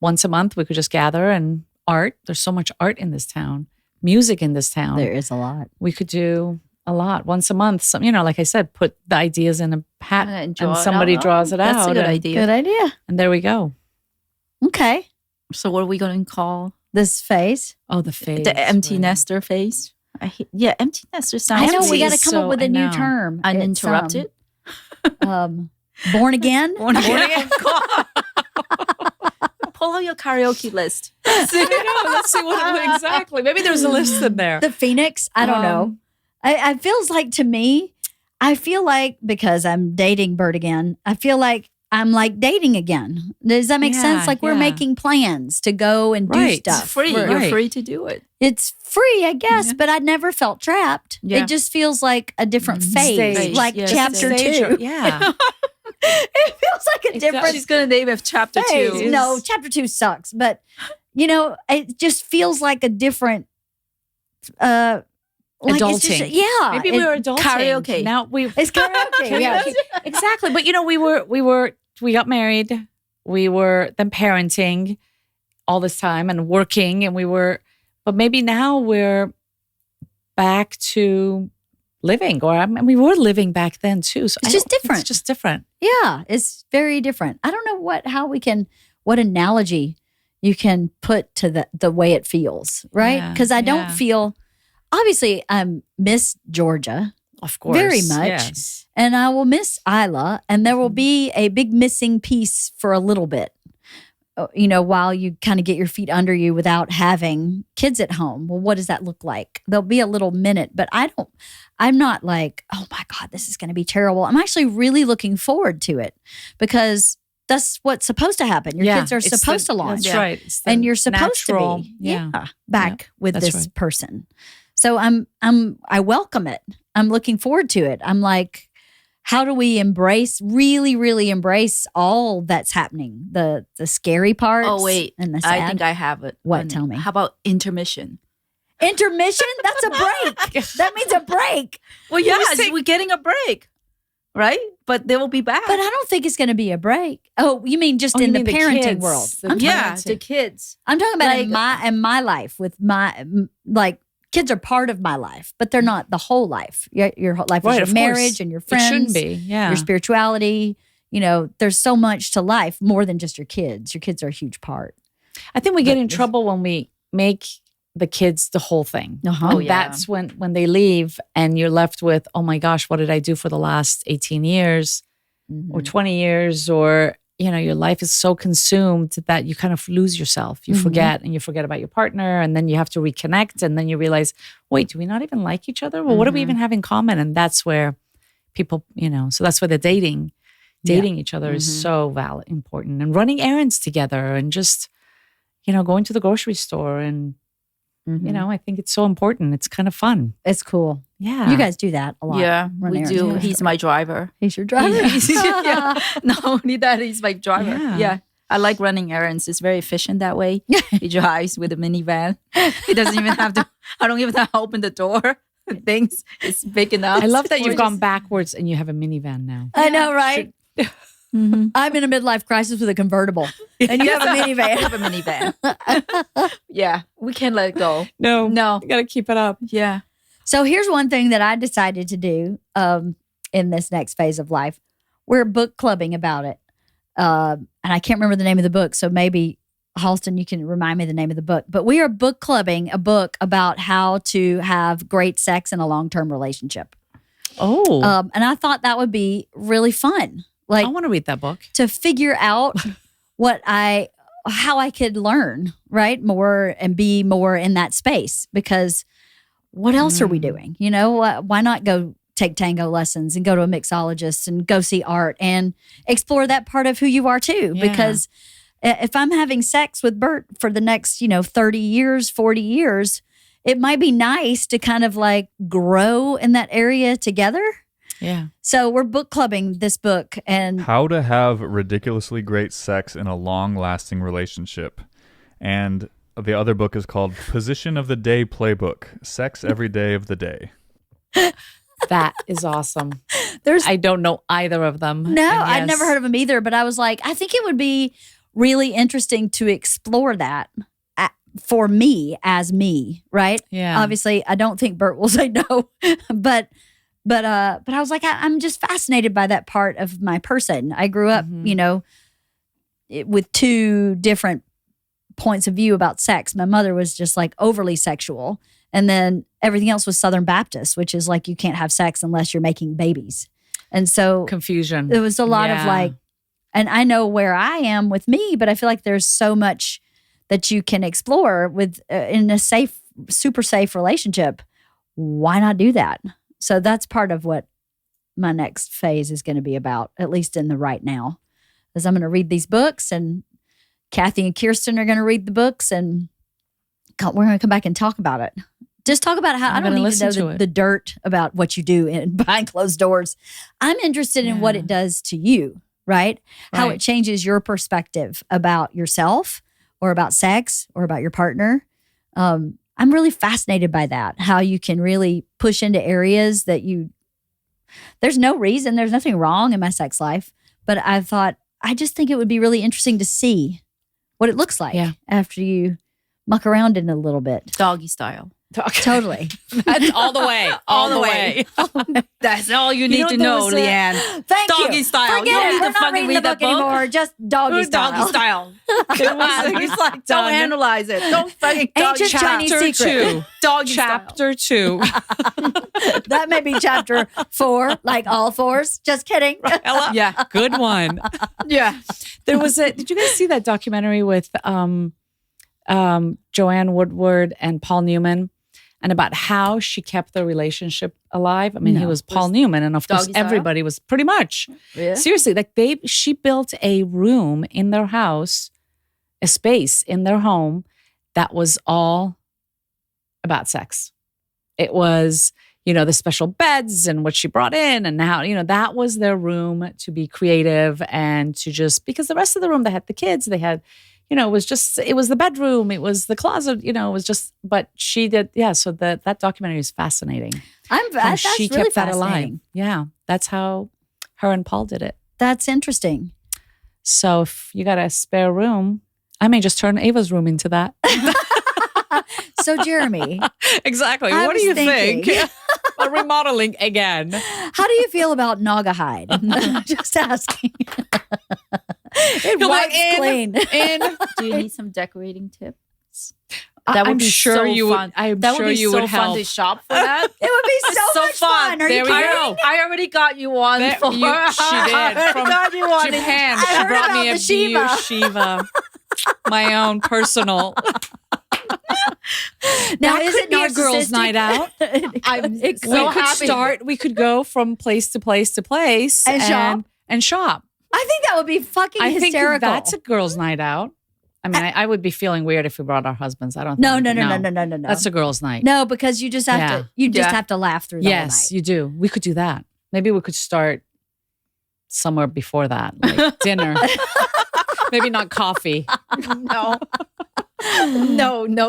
once a month, we could just gather and art. There's so much art in this town, music in this town. there is a lot. We could do a lot once a month. Some, like I said, put the ideas in a hat and somebody draws it out. That's a good idea. Good idea. And there we go. Okay. So what are we going to call This phase. Oh, the phase. the empty right. nester phase? Empty nester sounds. I know we Empty got to is come so- up with a I new know. term. Uninterrupted. Born again. Born again. Pull out your karaoke list. Let's see what exactly. Maybe there's a list in there. The Phoenix. I don't know. I feels like to me, I feel like because I'm dating Bert again, I feel like I'm like dating again. Does that make sense? Like we're yeah. making plans to go and do Right. stuff. It's free. Right. You're free to do it. It's free, I guess, but I never felt trapped. Yeah. It just feels like a different phase, Stage. like Yes. chapter Stage, 2. Yeah. It feels like a different She's gonna name it chapter phase. 2. No, chapter 2 sucks, but it just feels like a different like it's just- Adulting. yeah. Maybe we were adulting. Karaoke. Now we It's karaoke. yeah. exactly. But we got married. We were then parenting all this time and working, and but maybe now we're back to living, we were living back then too. So It's just different. It's just different. Yeah, it's very different. I don't know what analogy you can put to the way it feels, right? Yeah, Because I don't yeah. feel, obviously I miss Georgia Of course, very much. Yes. and I will miss Isla, and there will be a big missing piece for a little bit, while you kind of get your feet under you without having kids at home. Well, what does that look like? There'll be a little minute, but I'm not like, oh my God, this is going to be terrible. I'm actually really looking forward to it because that's what's supposed to happen. Your kids are it's supposed to launch. That's right. It's the And you're supposed natural- to be Yeah. back with that's this right. person. So I welcome it. I'm looking forward to it. I'm like, how do we really, really embrace all that's happening? The scary parts. Oh wait, and the sad. I think I have it. What? Tell me. How about intermission? Intermission? That's a break. That means a break. Well, yes, we're getting a break, right? But they will be back. But I don't think it's going to be a break. Oh, you mean just Oh, in you the mean the parenting kids. world? The I'm, yeah, parenting. the kids. I'm talking about Like- in my life with my kids are part of my life, but they're not the whole life. Your whole life is Right, your of marriage course. and your It friends. shouldn't be. Yeah. Your spirituality. There's so much to life more than just your kids. Your kids are a huge part. I think we get But in this- trouble when we make the kids the whole thing. Uh-huh. And Oh, yeah. that's when they leave and you're left with, oh my gosh, what did I do for the last 18 years Mm-hmm. or 20 years? Or, your life is so consumed that you kind of lose yourself. You Mhm. forget and you forget about your partner, and then you have to reconnect, and then you realize, wait, do we not even like each other? Well, what do we Mhm. even have in common? And that's where people, so that's where the dating each other is Mhm. so important, and running errands together, and just, going to the grocery store, and Mhm. I think it's so important. It's kind of fun. It's cool. Yeah. You guys do that a lot. Yeah, Run we errands do. together. He's my driver. He's your driver. Yeah. Not only that, he's my driver. Yeah. Yeah. I like running errands. It's very efficient that way. He drives with a minivan. He doesn't even have to, I don't even have to open the door. Things it's big enough. I love that Or you've gone just- backwards and you have a minivan now. I know, right? I'm in a midlife crisis with a convertible, and you have a minivan. I have a minivan. Yeah, we can't let it go. No. No. You got to keep it up. Yeah. So here's one thing that I decided to do in this next phase of life. We're book clubbing about it. And I can't remember the name of the book. So maybe, Halston, you can remind me the name of the book. But we are book clubbing a book about how to have great sex in a long-term relationship. Oh. And I thought that would be really fun. Like, I want to read that book. to figure out how I could learn, right? More and be more in that space, because what else are we doing? You know, why not go take tango lessons and go to a mixologist and go see art and explore that part of who you are too? Yeah. Because if I'm having sex with Bert for the next, 30 years, 40 years, it might be nice to kind of like grow in that area together. Yeah. So we're book clubbing this book, and How to Have Ridiculously Great Sex in a Long-Lasting Relationship. And the other book is called Position of the Day Playbook, Sex Every Day of the Day. That is awesome. there's I don't know either of them. no, And I'd yes, never heard of them either, but I was like, I think it would be really interesting to explore that for me as me, right? Yeah. Obviously, I don't think Bert will say no, but I was like, I'm just fascinated by that part of my person. I grew up, with two different points of view about sex. My mother was just like overly sexual, and then everything else was Southern Baptist, which is like you can't have sex unless you're making babies, and so Confusion. there was a lot of like, and I know where I am with me, but I feel like there's so much that you can explore with in a safe, super safe relationship. Why not do that? So that's part of what my next phase is going to be about, at least in the right now, is I'm going to read these books, and Kathy and Kirsten are going to read the books, and we're going to come back and talk about it. Just talk about how I don't need to know the dirt about what you do behind closed doors. I'm interested in what it does to you, right? How it changes your perspective about yourself or about sex or about your partner. I'm really fascinated by that, how you can really push into areas that there's no reason, there's nothing wrong in my sex life, but I thought, I just think it would be really interesting to see what it looks like after you muck around in it a little bit. Doggy style. Totally. That's all the way. All the way. That's all you need to know, LeeAnn. Thank you. Doggy style. Forget You don't it. need We're to not fucking reading read the that book anymore. Just doggy style. Doggy style. It's like, don't analyze it. Don't fucking doggy Ancient Chinese Chapter secret. 2. Doggy Chapter 2. That may be chapter 4, like all fours. Just kidding. Ella? Yeah. Good one. Yeah. There was did you guys see that documentary with Joanne Woodward and Paul Newman, and about how she kept the relationship alive? I mean, he was Paul Newman, and of course Doggy style? everybody was pretty much. Yeah. Seriously, like she built a room in their house, a space in their home that was all about sex. It was, the special beds and what she brought in, and how, that was their room to be creative and to just, because the rest of the room, they had the kids, they had, it was the bedroom, it was the closet, it was just, but she did, so that documentary is fascinating. That's She really kept that alive. fascinating. Yeah, that's how her and Paul did it. That's interesting. So if you got a spare room, I may just turn Ava's room into that. So Jeremy, Exactly. I What do was you thinking- think? Remodeling again. how do you feel about Naga hide? Just asking. It You're wipes like, clean. Do you need some decorating tips? I'm sure so you would. fun. I'm That sure would be you so would fun help. to shop for that. It would be so, so much fun. fun. Are There you we kidding go. me? I already got you one There- for she did. I From got you one. Japan. I She heard brought about me a the Shiva. BU Shiva. My own personal. Now, That is could it be a girls' narcissistic? night out. I'm It so we could happy. start. We could go from place to place to place And shop? and shop. I think that would be fucking I think hysterical. that's a girls' night out. I mean, I would be feeling weird if we brought our husbands. I don't. no, think, no. That's a girls' night. No, because you just have Yeah. to. You just Yeah. have to laugh through the Yes, whole night. you do. We could do that. Maybe we could start somewhere before that, like dinner. Maybe not coffee. No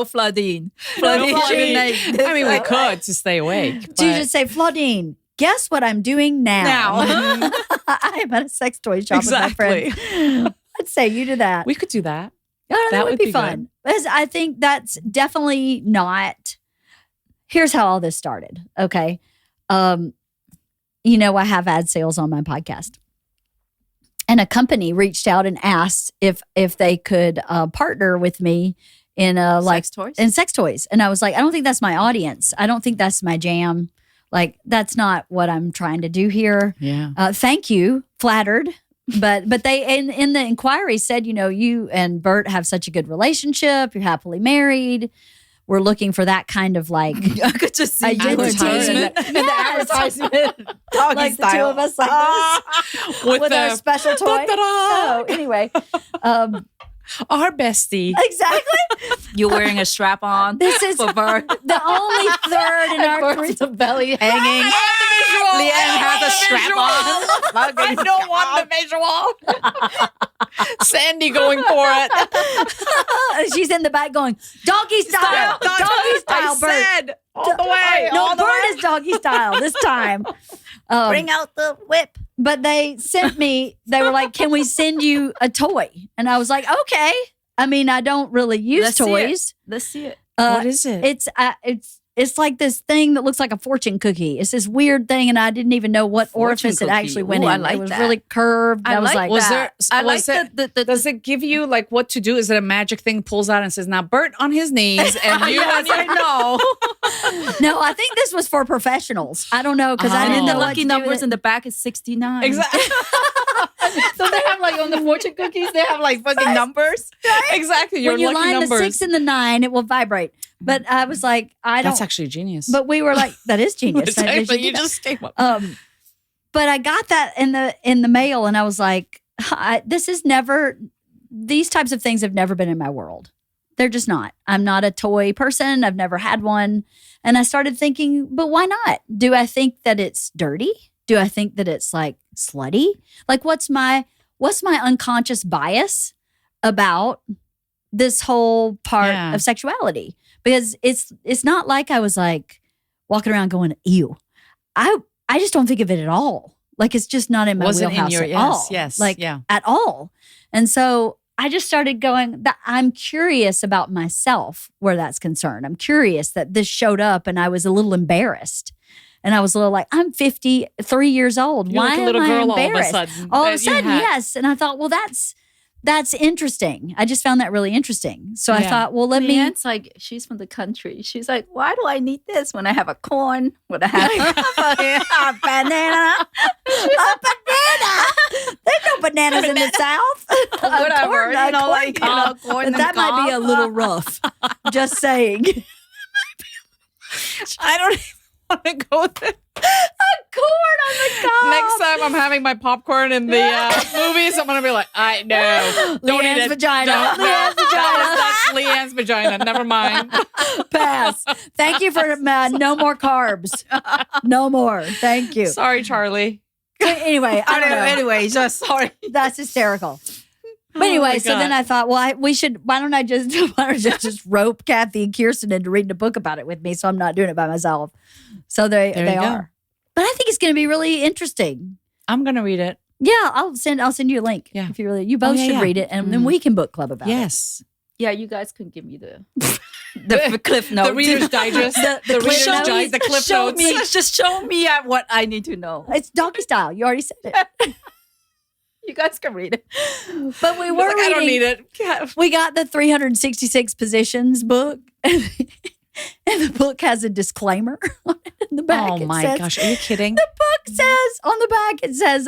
flooding. Flooding. Flooding. I mean, we could to stay awake. Do you but- just say, Claudine, guess what I'm doing now? Now. I am at a sex toy shop with my friends. I'd say you do that. We could do that. Oh, that would be be fun. Because I think that's definitely not. Here's how all this started. Okay. I have ad sales on my podcast. And a company reached out and asked if they could partner with me in Sex toys? in sex toys. And I was like, I don't think that's my audience. I don't think that's my jam. Like, that's not what I'm trying to do here. Yeah. Thank you. Flattered. But they in the inquiry said, you and Bert have such a good relationship. You're happily married. We're looking for that kind of like I could just see identity. in the advertisement. Doggy like style. the two of us like this with our special toy. So anyway, our bestie. exactly. You're wearing a strap on. This is for Bert. the only third in our three. Bert's belly hanging. LeeAnn has a strap on. I don't want the visual. Sandy going for it. She's in the back going, doggy style, doggy style, I Bert. said all the way. No, all the Bert way. is doggy style this time. Bring out the whip. But they sent me, they were like, can we send you a toy? And I was like, okay. I mean, I don't really use Let's see it. toys. Let's see it. What is it? It's like this thing that looks like a fortune cookie. It's this weird thing, and I didn't even know what Fortune orifice cookie. it actually went Ooh, in. I like it was that. really curved. I was like, Was that. there? I was like it, the Does it give you like what to do? Is it a magic thing? Pulls out and says, "Now Bert on his knees," and you Yes, on your I know. no, I think this was for professionals. I don't know because I And didn't then know the what lucky to do with numbers it. in the back is 69. Exactly. So they have like on the fortune cookies, they have like fucking numbers. Exactly. Your When you lucky line numbers. the 6 and the 9, it will vibrate. But I was like, I don't. That's actually genius. But we were like, that is genius. I Exactly. should do You that. just came up. But I got that in the mail, and I was like, these types of things have never been in my world. They're just not. I'm not a toy person. I've never had one. And I started thinking, but why not? Do I think that it's dirty? Do I think that it's like slutty? Like what's my unconscious bias about this whole part Yeah. of sexuality? Because it's not like I was like walking around going, ew. I just don't think of it at all. Like it's just not in my Wasn't in wheelhouse your- at yes, all. yes, Like yeah. at all. And so I just started going, I'm curious about myself where that's concerned. I'm curious that this showed up and I was a little embarrassed. And I was a little like, I'm 53 years old. You're Why like a am little I girl all of a embarrassed? sudden. All of a that you sudden, had. yes. And I thought, well, that's interesting. I just found that really interesting. So I Yeah. thought, well, let me. LeeAnn's like, she's from the country. She's like, why do I need this when I have a corn? When I have a banana? A banana. There's no bananas in the South. Whatever. Corn, You know, corn like, cob. corn and That might be a cob. little rough. Just saying. I don't even want to go there. Corn on the cob. Next time I'm having my popcorn in the movies, I'm going to be like, I know. Don't eat LeeAnn's it. vagina. Don't- LeeAnn's That's LeeAnn's vagina. Never mind. Pass. Thank you for no more carbs. No more. Thank you. Sorry, Charlie. Anyway, I don't know. Anyway, just sorry. That's hysterical. But anyway, my so then God. I thought, well, why don't I just rope Kathy and Kirsten into reading a book about it with me, so I'm not doing it by myself. So they There you go. are. But I think it's going to be really interesting. I'm going to read it. Yeah, I'll send you a link. Yeah. If you both yeah, should yeah. read it, and then we can book club about it. Yes. Yeah, you guys can give me the cliff notes. The Reader's Digest. The Reader's Cliff Digest. The clip show notes. me, just show me what I need to know. It's doggy style. You already said it. You guys can read it. But we were Like, I don't reading- need it. God. We got the 366 positions book, and the book has a disclaimer on it in the back. Oh It my says- gosh. Are you kidding? The book says on the back, it says,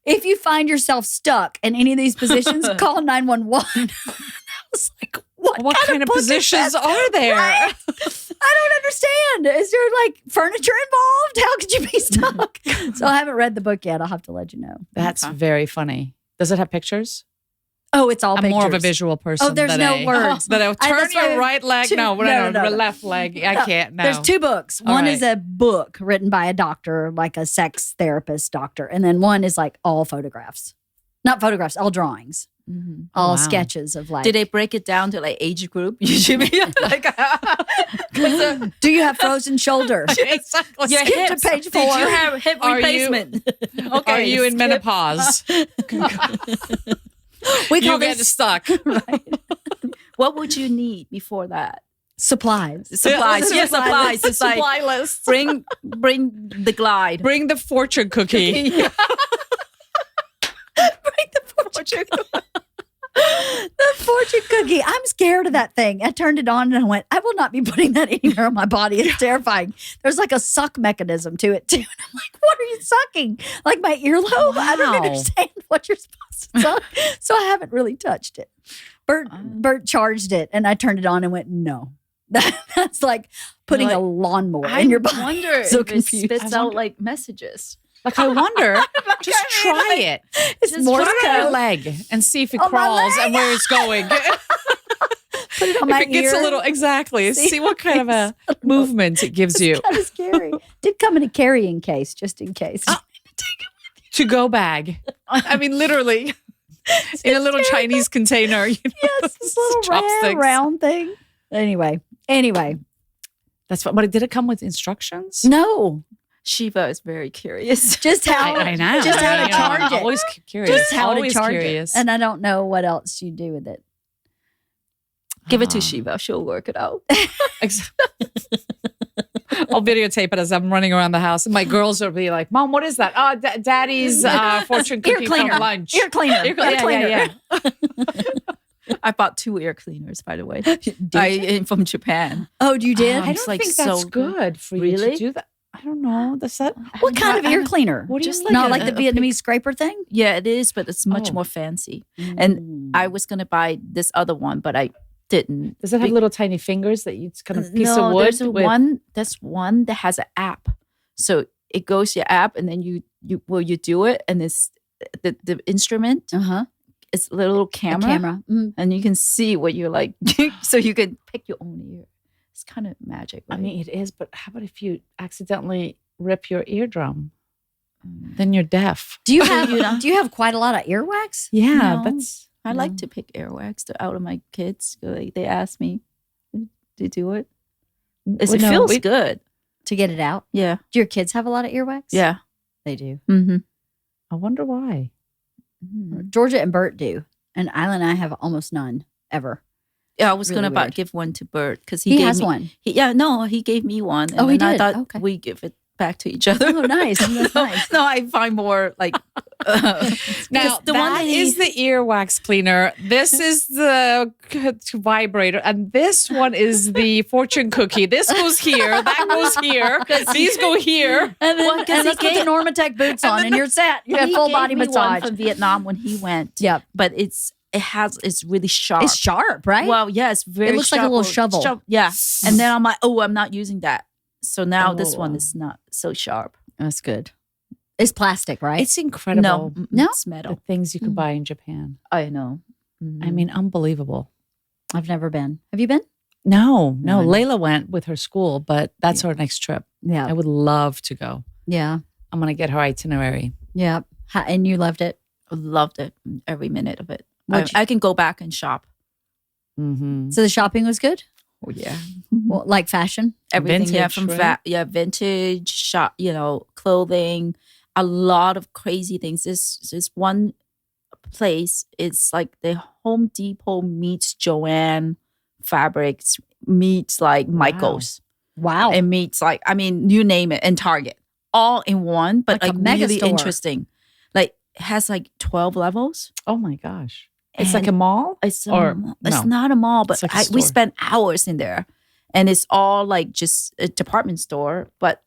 if you find yourself stuck in any of these positions, call 911. I was like, what kind of book is positions that? are there? Right? I don't understand. Is there like furniture involved? How could you be stuck? So I haven't read the book yet. I'll have to let you know. That's Okay. very funny. Does it have pictures? Oh, it's all I'm pictures. more of a visual person. Oh, there's than no a- words. That I turn that's why your right leg. two- No, no. left leg. I can't. No. There's two books. All One right. is a book written by a doctor, like a sex therapist doctor. And then one is like all photographs. Not photographs, all drawings. all Wow. sketches of like. Did they break it down to like age group? You should be like, Do you have frozen shoulders? Exactly. your Skip to hips. page Did 4. you have hip Are you- replacement? Okay, Are you in skip. menopause? We call You get this stuck. What would you need before that? supplies. Supplies. Yes, supplies. It's like Supply list. bring the glide. Bring the fortune cookie. The fortune cookie. I'm scared of that thing. I turned it on and I went, I will not be putting that anywhere on my body. It's terrifying. There's like a suck mechanism to it too. And I'm like, what are you sucking? Like my earlobe? I don't Wow. understand what you're supposed to suck. So I haven't really touched it. Bert charged it and I turned it on and went, no. That's like putting Like, a lawnmower I in your body. wonder So if confused. it spits I out wonder- like messages. Like, I wonder, just try it. It's Just more Put it on your code. leg and see if it On my crawls leg? and where it's going. Put it on my If it gets ear. a little, exactly. See what kind of a movement it gives you. Kind of scary. Did come in a carrying case, just in case. To go bag. I mean, literally. In a little Chinese container. You know, Yes, this little chopsticks. round thing. Anyway, That's what. But did it come with instructions? no, Shiva is very curious. just how I know. just how to You know, charge I'm it. always curious. Just how to always charge curious. it, and I don't know what else you do with it. Give it to Ah. Shiva. She'll work it out. Ex- I'll videotape it as I'm running around the house, and my girls will be like, "Mom, what is that? Oh, Daddy's fortune Ear cookie cleaner. from lunch." Ear cleaner. Ear cleaner. Ear cleaner. Yeah. I bought 2 ear cleaners, by the way. From Japan. Oh, you did? Um, I It's don't like think that's so good for you Really? to do that. I don't know. Does that? What kind of ear cleaner? What do you Just mean? Not like like a- the a Vietnamese scraper thing? Yeah, it is, but it's much Oh. more fancy. And I was gonna buy this other one, but I didn't. Does it have little tiny fingers that you just kind of piece no, of wood there's with? There's one that has an app. So it goes your app, and then you do it, and it's the instrument. Uh-huh. It's a little A camera, camera. Mm. and you can see what you're like, so you can pick your own ear. It's kind of magic. I Right? mean, it is, but how about if you accidentally rip your eardrum? Then you're deaf. Do you have quite a lot of earwax? Yeah, No. that's. I No. like to pick earwax out of my kids. Like, they ask me to do it. It Well, no, feels we- good. To get it out? Yeah. Do your kids have a lot of earwax? Yeah. They do. Mm-hmm. I wonder why. Georgia and Bert do. And Isla and I have almost none ever. Yeah, I was Really gonna weird. give one to Bert because He gave has me, one. He gave me one. Oh, he then I did? thought Okay. we give it back to each other. Oh, nice. That's nice. No, I find more like Now, the one that that is the earwax cleaner. This is the vibrator. And this one is the fortune cookie. This goes here. That goes here. These go here. And then Well, 'cause and let's he put the gave- Normatec boots on and you're set. You have He full gave body me one massage. from Vietnam when he went. Yep. But it's really sharp. It's sharp, right? Well, yeah, it's very. It looks like a sharp. little shovel. Yeah, and then I'm like, oh, I'm not using that. So now this one Oh. is not so sharp. That's good. It's plastic, right? It's incredible. No? it's The metal. things you can buy in Japan. I know. I mean, unbelievable. I've never been. Have you been? No, No, I know. Layla went with her school, but that's our next trip. I Yeah. would love to go. Yeah. I'm going to get her itinerary. Yeah. And you loved it? Loved it, every minute of it. What'd I can go back and shop. Mm-hmm. So the shopping was good? Oh yeah, Well, like fashion? everything. Yeah, Vintage, from right? vintage shop. Clothing. A lot of crazy things. This one place. It's like the Home Depot meets Joanne Fabrics meets like Michaels. Wow. It meets like, I mean, you name it, and Target, all in one, but Like a like, mega really store. interesting. Like, it has like 12 levels. Oh my gosh. It's like a And mall? It's Or it's no? not a mall, but It's like a we store. spent hours in there, and it's all like just a department store, but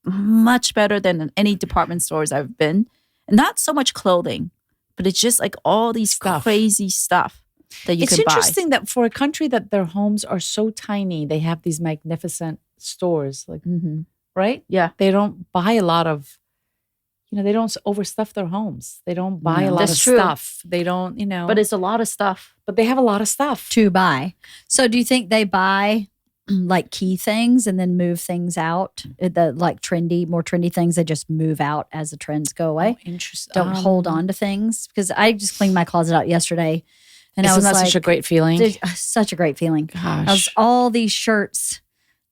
much better than any department stores I've been. And not so much clothing, but it's just like all these Stuff. crazy stuff that you It's can buy. interesting that for a country that their homes are so tiny, they have these magnificent stores, like Mm-hmm. right? Yeah. They don't buy a lot of, they don't overstuff their homes. They don't buy No. a lot That's of true. stuff. They don't, But it's a lot of stuff. but they have a lot of stuff. To buy. So do you think they buy like key things and then move things out. The like more trendy things, they just move out as the trends go away. Interesting. Don't hold on to things, because I just cleaned my closet out yesterday, and I Isn't was that like, such a great feeling? such a great feeling. I was Gosh. all these shirts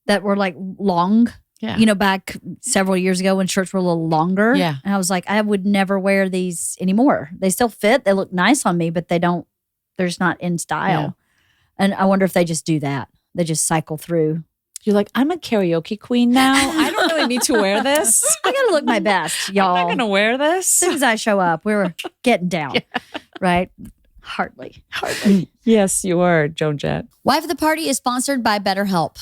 that were like long. Yeah. Back several years ago when shirts were a little longer. Yeah. And I was like, I would never wear these anymore. They still fit. They look nice on me, but they're just not in style. Yeah. And I wonder if they just do that. They just cycle through. You're like, I'm a karaoke queen now. I don't really need to wear this. I got to look my best, y'all. I'm not going to wear As this. soon as I show up, we were getting down, right? Hardly. Yes, you were, Joan Jett. Wife of the Party is sponsored by BetterHelp.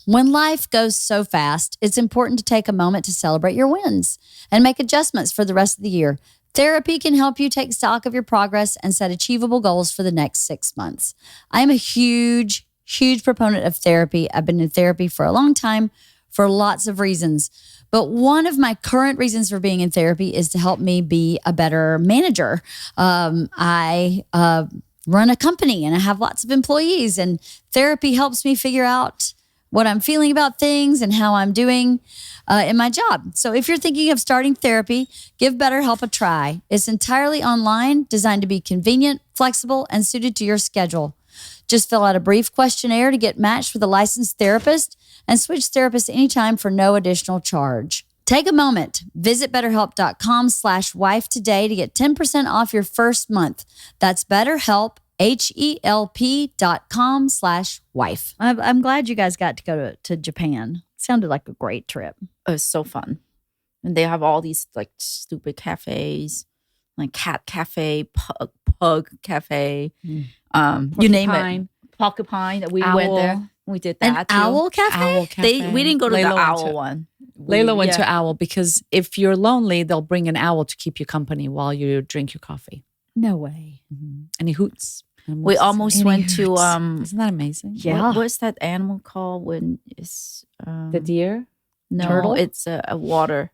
When life goes so fast, it's important to take a moment to celebrate your wins and make adjustments for the rest of the year. Therapy can help you take stock of your progress and set achievable goals for the next 6 months. I am a huge proponent of therapy. I've been in therapy for a long time for lots of reasons. But one of my current reasons for being in therapy is to help me be a better manager. I run a company and I have lots of employees, and therapy helps me figure out what I'm feeling about things and how I'm doing in my job. So if you're thinking of starting therapy, give BetterHelp a try. It's entirely online, designed to be convenient, flexible, and suited to your schedule. Just fill out a brief questionnaire to get matched with a licensed therapist and switch therapists anytime for no additional charge. Take a moment. Visit BetterHelp.com/wife today to get 10% off your first month. That's BetterHelp, HELP.com/wife. I'm glad you guys got to go to Japan. Sounded like a great trip. It was so fun. And they have all these like stupid cafes, like cat cafe, pug cafe, you name it. Porcupine. We went there. We did that. An too. owl cafe? Owl cafe. We didn't go to Layla the went owl to- one. Layla went Yeah. to Owl because if you're lonely, they'll bring an owl to keep you company while you drink your coffee. No way. And he hoots. We almost went to Isn't that amazing? Yeah. what's that animal called when it's The deer? no, Turtle? it's a water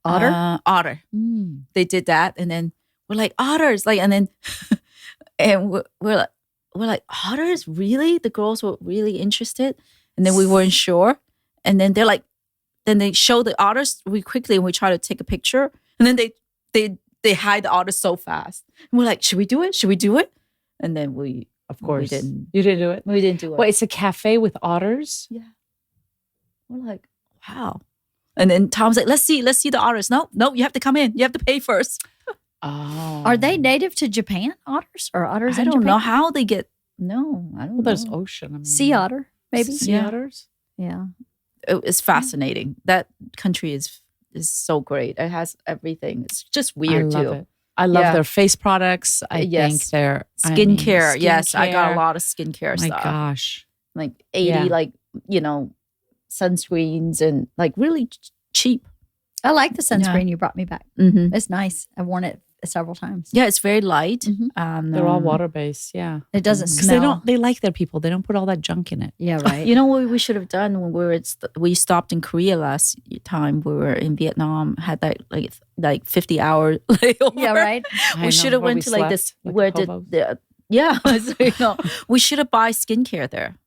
Otter? otter. Mm. They did that, and then we're like otters, like, and then and we're like otters, really? The girls were really interested, and then we weren't sure, and then they're like, then they show the otters really quickly, and we try to take a picture, and then they hide the otters so fast, and we're like, should we do it? Should we do it? And then we, of course, didn't. You didn't do it? We didn't do it. Wait, it's a cafe with otters? Yeah. We're like, wow. And then Tom's like, let's see the otters. No, you have to come in. You have to pay first. Oh. Are they native to Japan, otters? Or otters I in don't Japan? know how they get. No, I don't Well, there's know. ocean. I mean, Sea otter, maybe? Sea Yeah. otters? Yeah. It's fascinating. That country is so great. It has everything. It's just weird I love too. it. I love Yeah. their face products. I Yes. think their Skincare. Yes, I got a skincare. lot of skincare My stuff. gosh. Like 80, Yeah. like, sunscreens and like really cheap. I like the sunscreen you brought me back. Mm-hmm. It's nice. I've worn it several times. Yeah, it's very light. Mhm. They're all water based. Yeah. It doesn't Because smell. they like their people. They don't put all that junk in it. Yeah, right. You know what we should have done when we stopped in Korea last time we were in Vietnam, had that like 50-hour layover. Yeah, right. I know, We should have where went we to like slept, this like where hobos. we should have buy skincare there.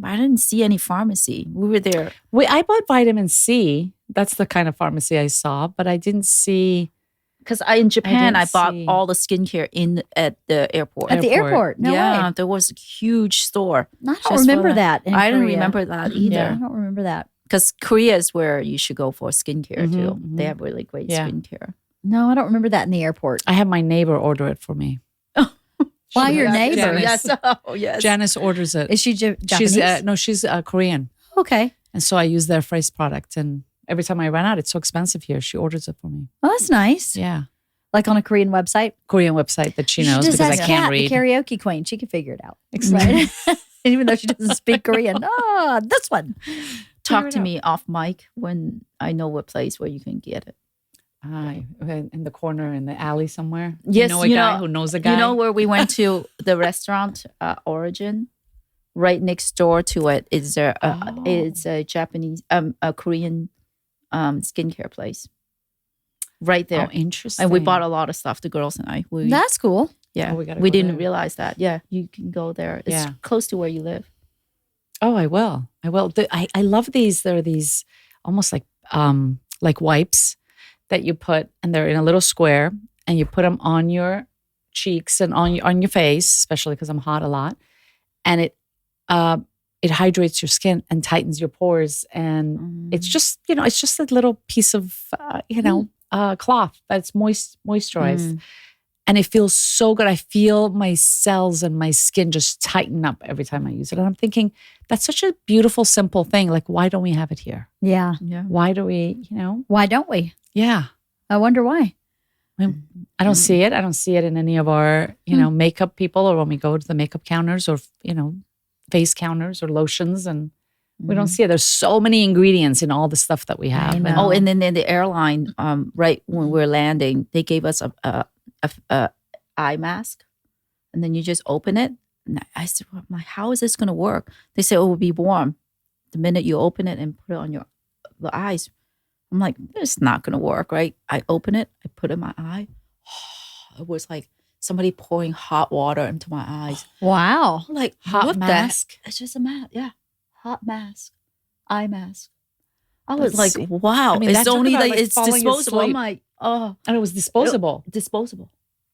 I didn't see any pharmacy. We were there. Wait, I bought vitamin C. That's the kind of pharmacy I saw, but I didn't see. Because in Japan, I didn't bought see. all the skincare at the airport. At the airport. No yeah, way. there was a huge store. I don't Just remember for that. in I didn't Korea. remember that Yeah, either. I don't remember that. Because Korea is where you should go for skincare too. Mhm, They mhm. have really great Yeah. skincare. No, I don't remember that in the airport. I had my neighbor order it for me. Why your neighbor? Janice. Yes. Oh, yes. Janice orders it. Is she Japanese? She's Korean. Okay. And so I use their face product. And every time I run out, it's so expensive here. She orders it for me. Well, that's nice. Yeah. Like on a Korean website. Korean website that she knows just because I ask can't Kat, read. the karaoke queen. She can figure it out. Exactly. Right? Even though she doesn't speak Korean. Oh, this one. Talk Figure it to out. me off mic when I know a place where you can get it. In the corner in the alley somewhere. Yes, you know a guy who knows a guy. You know where we went to the restaurant Origin, right next door to it is it's a Japanese a Korean skincare place, right there. Oh, interesting. And we bought a lot of stuff. The girls and I. That's cool. Yeah, Oh, we gotta we go didn't there. realize that. Yeah, you can go there. It's Yeah. close to where you live. Oh, I will. I will. I love these. There are these almost like wipes that you put, and they're in a little square, and you put them on your cheeks and on your face, especially because I'm hot a lot, and it hydrates your skin and tightens your pores, and it's just it's just a little piece of cloth that's moisturized. And it feels so good. I feel my cells and my skin just tighten up every time I use it. And I'm thinking, that's such a beautiful, simple thing. Like, why don't we have it here? Yeah. Why do we, Why don't we? Yeah. I wonder why. I don't see it. I don't see it in any of our, makeup people, or when we go to the makeup counters, or, face counters or lotions, and we don't see it. There's so many ingredients in all the stuff that we have. Oh, and then in the airline, right when we're landing, they gave us a eye mask, and then you just open it. And I said, well, how is this going to work? They said, it will be warm the minute you open it and put it on the eyes. I'm like, it's not going to work, right? I open it, I put it in my eye. It was like somebody pouring hot water into my eyes. Wow. I'm like, hot mask. It's just a mask. Yeah. Hot mask. Eye mask. I was like, wow. I mean, it's only like it's falling disposable. asleep. I'm like, oh. And it was disposable. Disposable.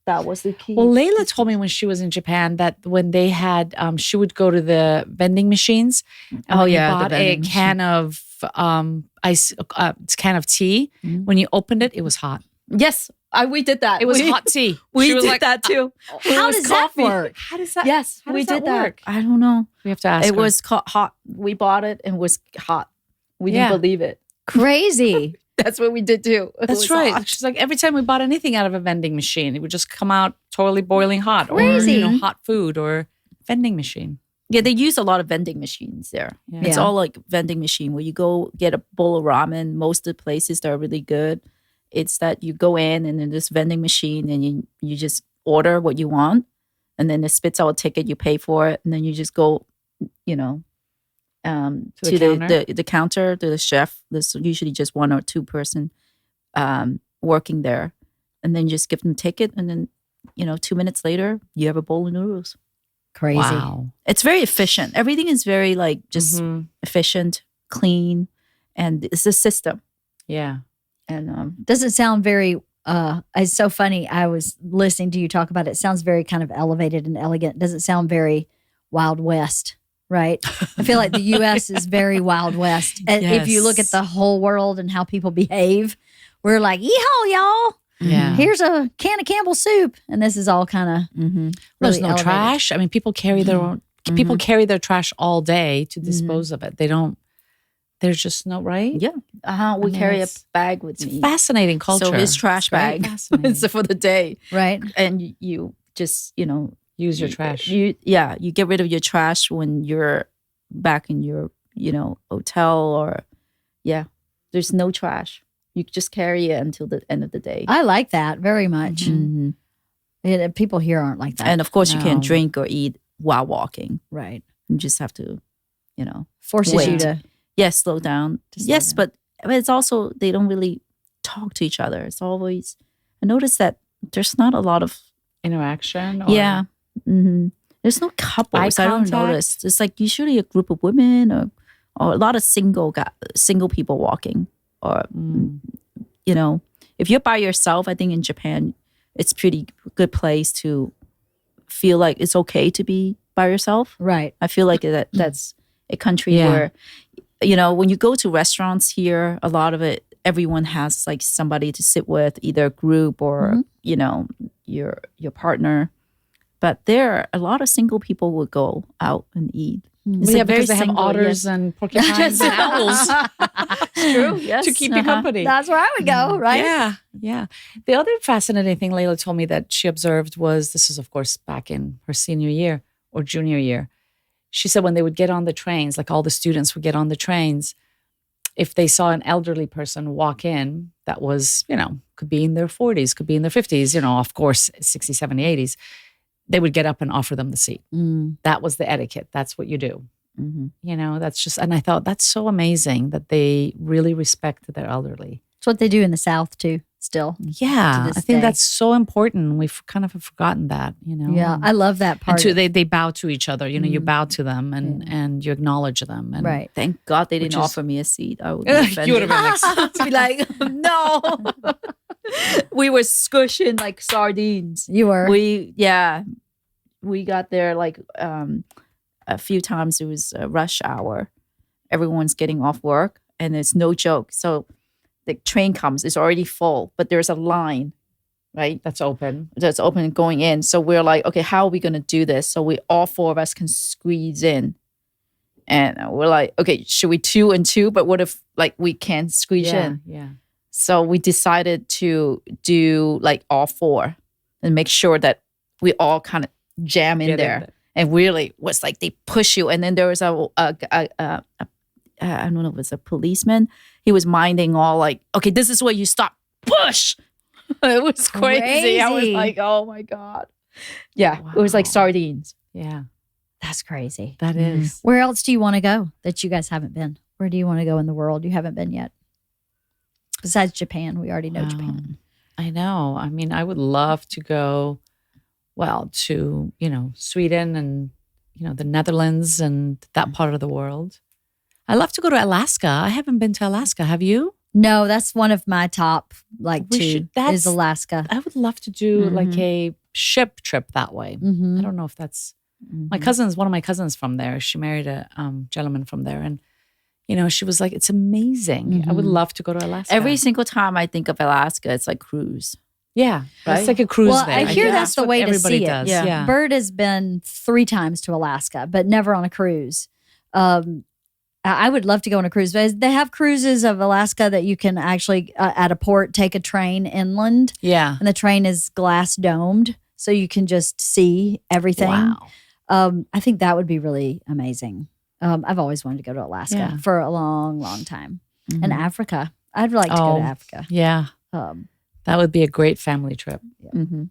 That was the key. Well, Layla told me when she was in Japan that when they had, she would go to the vending machines. And when you bought a can of can of tea. When you opened it, it was hot. Yes, we did that. It was hot tea. We She was did like, that too. How does that work? How does that? Yes, how we does did that that. work? I don't know. We have to ask. It her. was hot. We bought it and it was hot. We didn't believe it. Crazy. That's what we did too. It That's was right. hot. She's like, every time we bought anything out of a vending machine, it would just come out totally boiling hot. Crazy. Or, hot food or vending machine. Yeah, they use a lot of vending machines there. Yeah. It's all like vending machine where you go get a bowl of ramen. Most of the places that are really good, it's that you go in and then this vending machine and you just order what you want, and then it spits out a ticket, you pay for it, and then you just go, to the counter, to the chef. There's usually just one or two person working there, and then just give them a ticket, and then 2 minutes later you have a bowl of noodles. Crazy. Wow. It's very efficient. Everything is very just efficient, clean, and it's a system. Yeah. And Doesn't sound very, it's so funny. I was listening to you talk about it. It sounds very kind of elevated and elegant. Doesn't sound very Wild West, right? I feel like the U.S. is very Wild West. And if you look at the whole world and how people behave, we're like, yeehaw, y'all. Yeah. Here's a can of Campbell soup. And this is all kind of There's really no elevated. trash. I mean, people carry their own. People carry their trash all day to dispose of it. They don't. There's just no right. yeah, we carry a bag with me. Fascinating culture. So his trash It's very bag fascinating. it's for the day, Right. and you just Use your trash. You get rid of your trash when you're back in your hotel, or there's no trash. You just carry it until the end of the day. I like that very much. Mhm. And people here aren't like that. And of course, you No. can't drink or eat while walking. Right. You just have to, Forces Wait. you to. slow down. Slow Yes, down. but it's also they don't really talk to each other. It's always I noticed that there's not a lot of Interaction. Or, There's no couples. Eye I don't contact? notice. It's like usually a group of women or a lot of single people walking. Or if you're by yourself, I think in Japan, it's pretty good place to feel like it's okay to be by yourself. Right. I feel like that's a country where, when you go to restaurants here, a lot of it, everyone has like somebody to sit with, either a group or, your partner. But there, a lot of single people will go out and eat. It's Yeah, like very because they have single, otters yes. and porcupines and owls It's true, yes. to keep you company. That's where I would go, right? Yeah. The other fascinating thing Layla told me that she observed was, this is of course back in her senior year or junior year. She said when they would get on the trains, like all the students would get on the trains, if they saw an elderly person walk in that was, could be in their 40s, could be in their 50s, of course, 60s, 70s, 80s, they would get up and offer them the seat. That was the etiquette. That's what you do. That's just, and I thought that's so amazing that they really respect their elderly. It's what they do in the South too. still. Yeah, this I think day. that's so important. We've kind of forgotten that, you know. Yeah, I love that part. They bow to each other. You know, you bow to them and you acknowledge them. And Right. Thank God they didn't Which is- offer me a seat. I would be You would have offended. been like, Be like, no. We were squishing like sardines. You were. We got there like a few times. It was rush hour. Everyone's getting off work, and it's no joke. So the train comes, it's already full, but there's a line, right? that's open. That's open and going in. So we're like, okay, how are we going to do this? So we all four of us can squeeze in. And we're like, okay, should we 2 and 2? But what if like we can't squeeze in? Yeah. So we decided to do like all 4 and make sure that we all kind of jam in Get in there. there. And really was like they push you. And then there was I don't know if it was a policeman. He was minding all like, okay, this is where you stop. Push. It was crazy. I was Crazy. like, oh my God. Yeah. It was like Wow. sardines. Yeah, That's crazy. that is. Where else do you want to go that you guys haven't been? Where do you want to go in the world you haven't been yet? Besides Japan, we already know Japan. I know. I mean, I would love to go, well, to, you know, Sweden and, you know, the Netherlands and that part of the world. I love to go to Alaska. I haven't been to Alaska. Have you? No, that's one of my top like We 2 should- that's- is Alaska. I would love to do like a ship trip that way. Mm-hmm. I don't know if that's one of my cousins from there. She married a gentleman from there, and you know, she was like, "It's amazing. I would love to go to Alaska." Every single time I think of Alaska, it's like cruise. yeah, Right? it's like a cruise. Well, there. I hear think that's the what way to everybody see it. does. Yeah. Yeah. Bert has been 3 times to Alaska, but never on a cruise. I would love to go on a cruise. They have cruises of Alaska that you can actually, at a port, take a train inland, Yeah. and the train is glass domed, so you can just see everything. Wow. I think that would be really amazing. I've always wanted to go to Alaska Yeah. for a long, long time. And Africa. I'd like to go Oh. to Africa. Yeah. That would be a great family trip. Mm-hmm.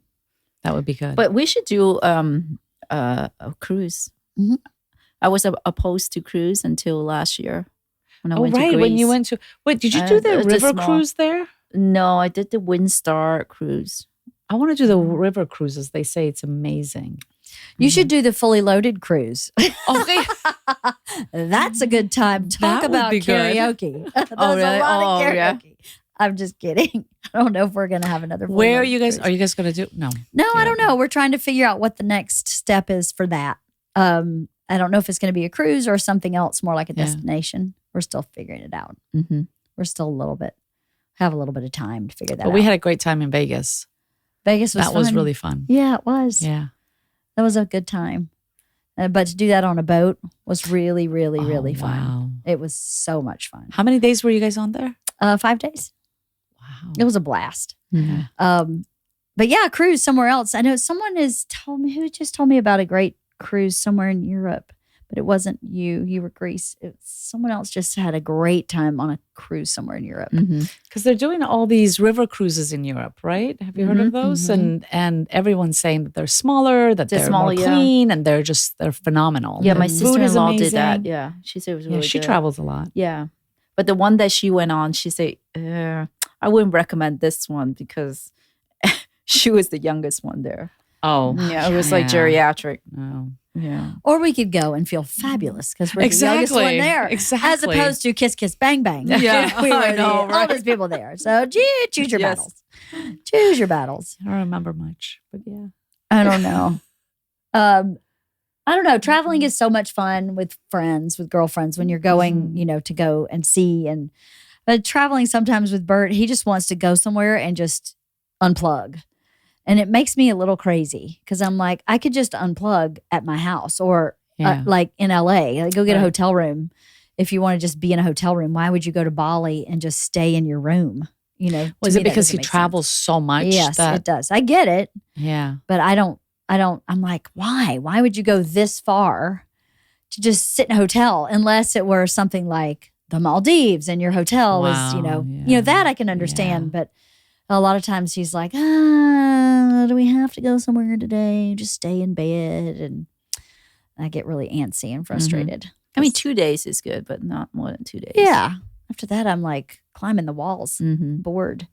That would be good. But we should do a cruise. Mhm. I was opposed to cruise until last year when I oh, went to right. Greece. When you went to, wait, did you do the it's a river small- cruise there? No, I did the Windstar cruise. I want to do the river cruises. They say it's amazing. You should do the fully loaded cruise. Okay. That's a good time. Talk That would about be good. karaoke. There's really? a lot of Oh, yeah. karaoke. I'm just kidding. I don't know if we're going to have another. fully Where are loaded you guys? cruise. Are you guys going to do? No. No, I Yeah. don't know. We're trying to figure out what the next step is for that. I don't know if it's going to be a cruise or something else, more like a Yeah. destination. We're still figuring it out. Mm-hmm. We're still have a little bit of time to figure that But out. we had a great time in Vegas. Vegas was That was fun. really fun. Yeah, it was. Yeah. That was a good time. But to do that on a boat was really, really, really fun. Wow. It was so much fun. How many days were you guys on there? 5 days. Wow. It was a blast. Yeah. But yeah, cruise somewhere else. I know someone who just told me about a great cruise somewhere in Europe, but it wasn't you. You were Greece. Someone else just had a great time on a cruise somewhere in Europe. Mm-hmm. Because they're doing all these river cruises in Europe, right? Have you heard of those? mhm. And everyone's saying that they're smaller, that They're they're smaller, more yeah. clean, and they're phenomenal. Yeah, The my food is sister-in-law did that. amazing. Yeah, she said it was Yeah, really she good. travels a lot. Yeah, but the one that she went on, she said, I wouldn't recommend this one because she was the youngest one there. Oh, Yeah, it was like yeah. geriatric. No. Yeah. Or we could go and feel fabulous because we're the youngest one Exactly. there. Exactly. As opposed to kiss, kiss, bang, bang. Yeah, we were I know, the right? oldest people there. So choose your Yes. battles. Choose your battles. I don't remember much, but yeah. I don't know. I don't know. Traveling is so much fun with friends, with girlfriends, when you're going, to go and see. But traveling sometimes with Bert, he just wants to go somewhere and just unplug. And it makes me a little crazy because I'm like, I could just unplug at my house or Yeah. like in LA, like go get a Right. hotel room. If you want to just be in a hotel room, why would you go to Bali and just stay in your room? To Was me, it that because doesn't he make sense. travels so much? Yes, that, it does. I get it. Yeah. But I'm like, why? Why would you go this far to just sit in a hotel unless it were something like the Maldives and your hotel is, Wow, yeah, that I can understand. But a lot of times he's like, do we have to go somewhere today? Just stay in bed. And I get really antsy and frustrated. I mean, 2 days is good, but not more than 2 days. Yeah. After that, I'm like climbing the walls, Mm-hmm. bored.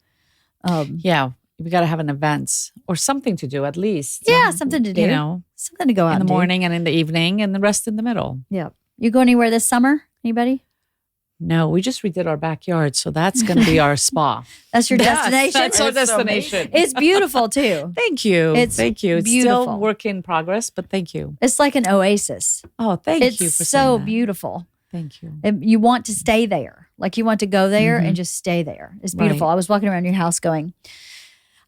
Yeah. We got to have an event or something to do at least. Yeah, something to do. You know, something to go out in the and do. morning and in the evening and the rest in the middle. Yeah. You go anywhere this summer? Anybody? No, we just redid our backyard. So that's going to be our spa. That's your destination? That's our It's so destination. It's beautiful too. Thank you. It's thank you. It's beautiful. still work in progress, but thank you. It's like an oasis. Oh, thank It's you for so saying that. beautiful. Thank you. And you want to stay there. Like you want to go there and just stay there. It's beautiful. Right. I was walking around your house going,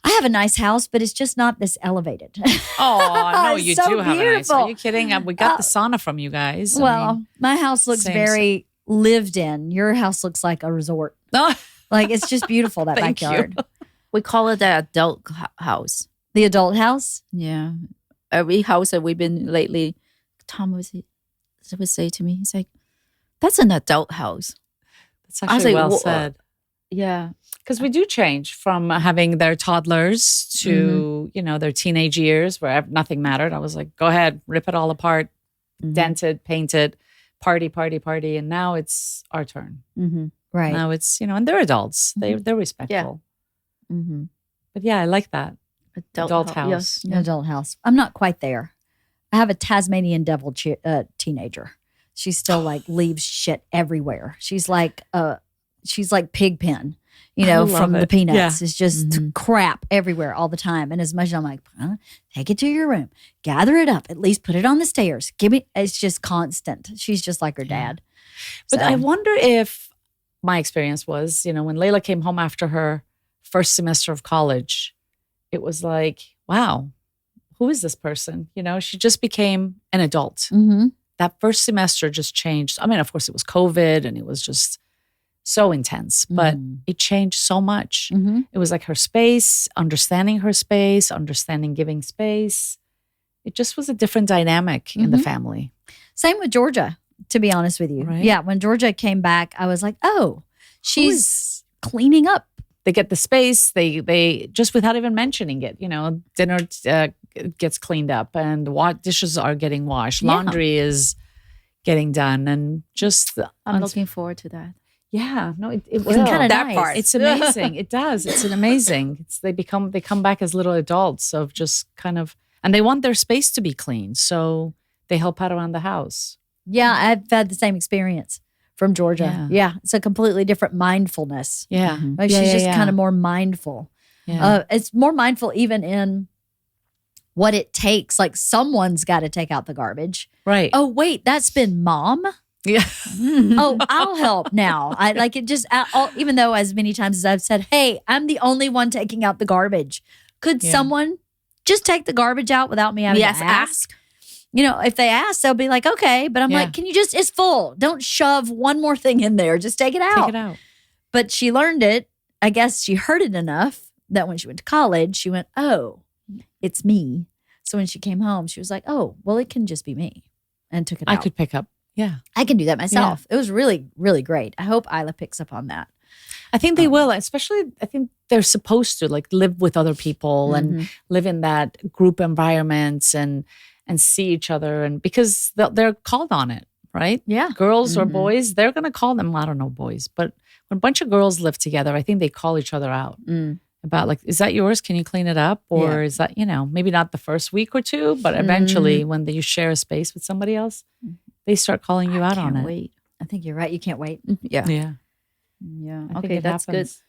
I have a nice house, but it's just not this elevated. Oh, no, It's you so do have a nice. beautiful. Are you kidding? We got the sauna from you guys. Well, my house looks same. very lived in. Your house looks like a resort. Oh, Like it's just beautiful, that Thank you. backyard. We call it the adult house. The adult house? Yeah. Every house that we've been lately, Tom would say to me, he's like, that's an adult house. that's I was actually like, well "Wha- said. Yeah. Because we do change from having their toddlers to, their teenage years where nothing mattered. I was like, go ahead, rip it all apart, dent it, paint it, party. And now it's our turn. Mm-hmm. Right. Now it's, and they're adults. They're respectful. Mm-hmm. But yeah, I like that. Adult Yes. house. The adult house. I'm not quite there. I have a Tasmanian devil teenager. She still like leaves shit everywhere. She's like Pigpen, love from the it. Peanuts. Yeah. It's just crap everywhere all the time. And as much as I'm like, take it to your room, gather it up, at least put it on the stairs. It's just constant. She's just like her dad. But So- I wonder if my experience was, when Layla came home after her first semester of college, it was like, wow, who is this person? She just became an adult. Mm-hmm. That first semester just changed. I mean, of course, it was COVID and it was just so intense, but it changed so much. Mm-hmm. It was like her space, understanding giving space. It just was a different dynamic in the family. Same with Georgia, to be honest with you. Right. Yeah, when Georgia came back, I was like, oh, she's cleaning up. They get the space. They just without even mentioning it. Dinner gets cleaned up, and dishes are getting washed. Yeah. Laundry is getting done, and just I'm looking forward to that. yeah. No, it It's will. kinda That nice. part. It's amazing. It does. It's an amazing. They come back as little adults of just kind of, and they want their space to be clean, so they help out around the house. Yeah, I've had the same experience from Georgia. Yeah. Yeah, it's a completely different mindfulness. Yeah, Like she's just kind of more mindful. Yeah. It's more mindful even in what it takes. Like someone's got to take out the garbage. right. Oh, wait, that's been mom. yeah. Oh, I'll help now. I like it just, even though as many times as I've said, hey, I'm the only one taking out the garbage. Could someone just take the garbage out without me having to ask? If they ask, they'll be like, okay. But I'm like, can you just, it's full. Don't shove one more thing in there. Just take it out. Take it out. But she learned it. I guess she heard it enough that when she went to college, she went, oh, it's me. So when she came home, she was like, oh, well, it can just be me. And took it out. I could pick up. Yeah. I can do that myself. It was really, really great. I hope Isla picks up on that. I think they will, especially I think they're supposed to like live with other people and live in that group environment and see each other, and because they're called on it, right? Yeah. Girls or boys, they're going to call them, I don't know, boys, but when a bunch of girls live together, I think they call each other out about like, is that yours? Can you clean it up? Or is that, maybe not the first week or two, but eventually when you share a space with somebody else, they start calling you out on it. Wait. I think you're right. You can't wait. Yeah. Yeah. Yeah. I think Okay, it that's good. happens.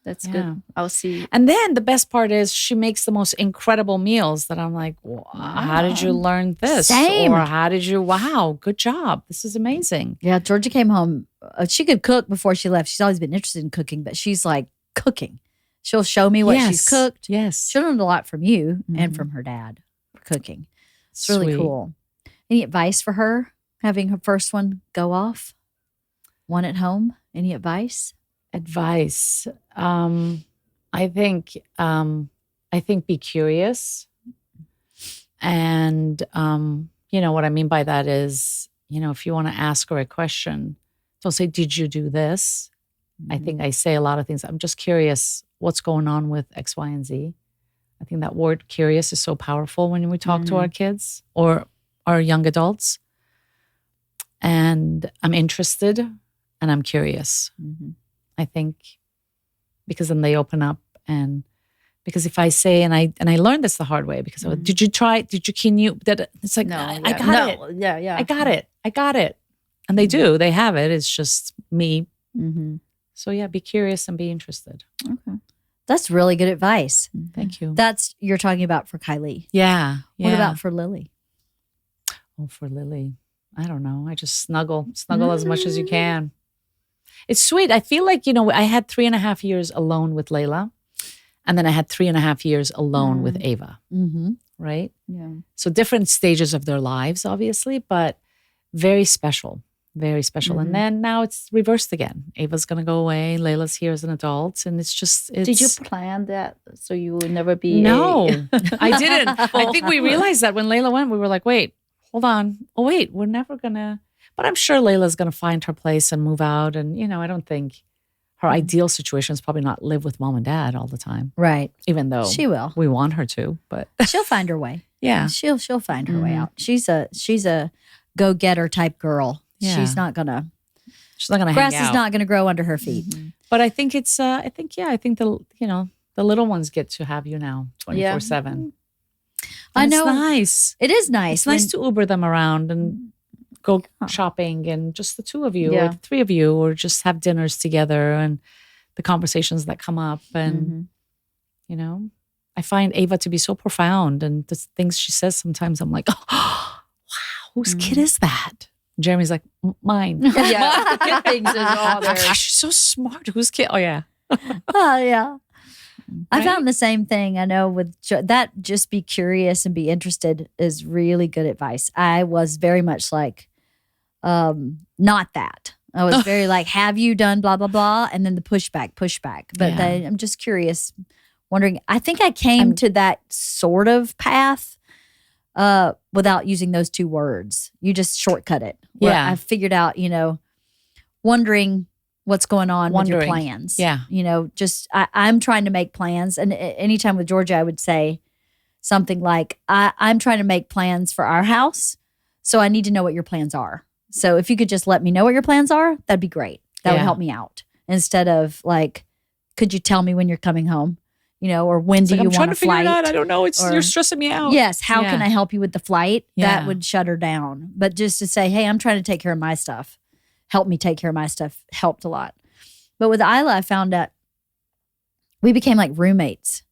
That's Yeah. good. I'll see. And then the best part is she makes the most incredible meals that I'm like, how did you learn this? Same. Or how did you, wow, good job. This is amazing. Yeah. Georgia came home. She could cook before she left. She's always been interested in cooking, but she's like cooking. She'll show me what she's cooked. Yes. She learned a lot from you and from her dad for cooking. It's really Sweet. cool. Any advice for her having her first one go off? One at home? Any advice? Advice. I think be curious. And what I mean by that is, if you want to ask her a question, don't say, did you do this? I think I say a lot of things. I'm just curious what's going on with X, Y, and Z. I think that word curious is so powerful when we talk to our kids or our young adults. And I'm interested and I'm curious. I think because then they open up And because if I say, and I learned this the hard way because did you try? Can you? It's like, No, I got it. Yeah. I got it. And they do. They have it. It's just me. Mm-hmm. So yeah, be curious and be interested. Okay. That's really good advice. Thank you. That's you're talking about for Kylie. Yeah. What about for Lily? Oh, for Lily, I don't know. I just snuggle as much as you can. It's sweet. I feel like, I had 3.5 years alone with Layla, and then I had 3.5 years alone with Ava, right? Yeah. So different stages of their lives, obviously, but very special, very special. And then now it's reversed again. Ava's going to go away. Layla's here as an adult, and it's Did you plan that so you would never be? No, I didn't. I think we realized that when Layla went, we were like, wait, hold on. Oh, wait, we're never going to. But I'm sure Layla's going to find her place and move out. And, I don't think her ideal situation is probably not live with mom and dad all the time. Right. Even though She will. we want her to, but She'll find her way. yeah. She'll find her way out. She's a go-getter typ girl. Yeah. She's not gonna She's not going to grass hang out. is not gonna grow under her feet. But I think it's, I think the little ones get to have you now 24/7. I And know. It's nice. It is nice. It's nice to Uber them around and go shopping and just the two of you or the three of you or just have dinners together and the conversations that come up. And, I find Ava to be so profound and the things she says sometimes I'm like, oh, wow, whose kid is that? Jeremy's like, mine. Yeah. Things is all there. Gosh, she's so smart. Whose kid? Oh, yeah. Oh yeah. I Right? found the same thing. I know with that, just be curious and be interested is really good advice. I was very much like, not that. I was very like, have you done blah, blah, blah? And then the pushback. But Yeah. I'm just curious, wondering, I think I came to that sort of path without using those two words. You just shortcut it. Where Yeah. I figured out, wondering what's going on with your Wondering. plans. Yeah. Just I'm trying to make plans. And anytime with Georgia, I would say something like, I'm trying to make plans for our house. So I need to know what your plans are. So if you could just let me know what your plans are, that'd be great. That would Yeah. help me out. Instead of like, could you tell me when you're coming home? Or when do you I'm want trying a to figure flight? it out. I don't know. Or- You're stressing me out. Yes. How can Yeah. I help you with the flight? Yeah. That would shut her down. But just to say, hey, I'm trying to take care of my stuff. Help me take care of my stuff helped a lot. But with Isla, I found out we became like roommates.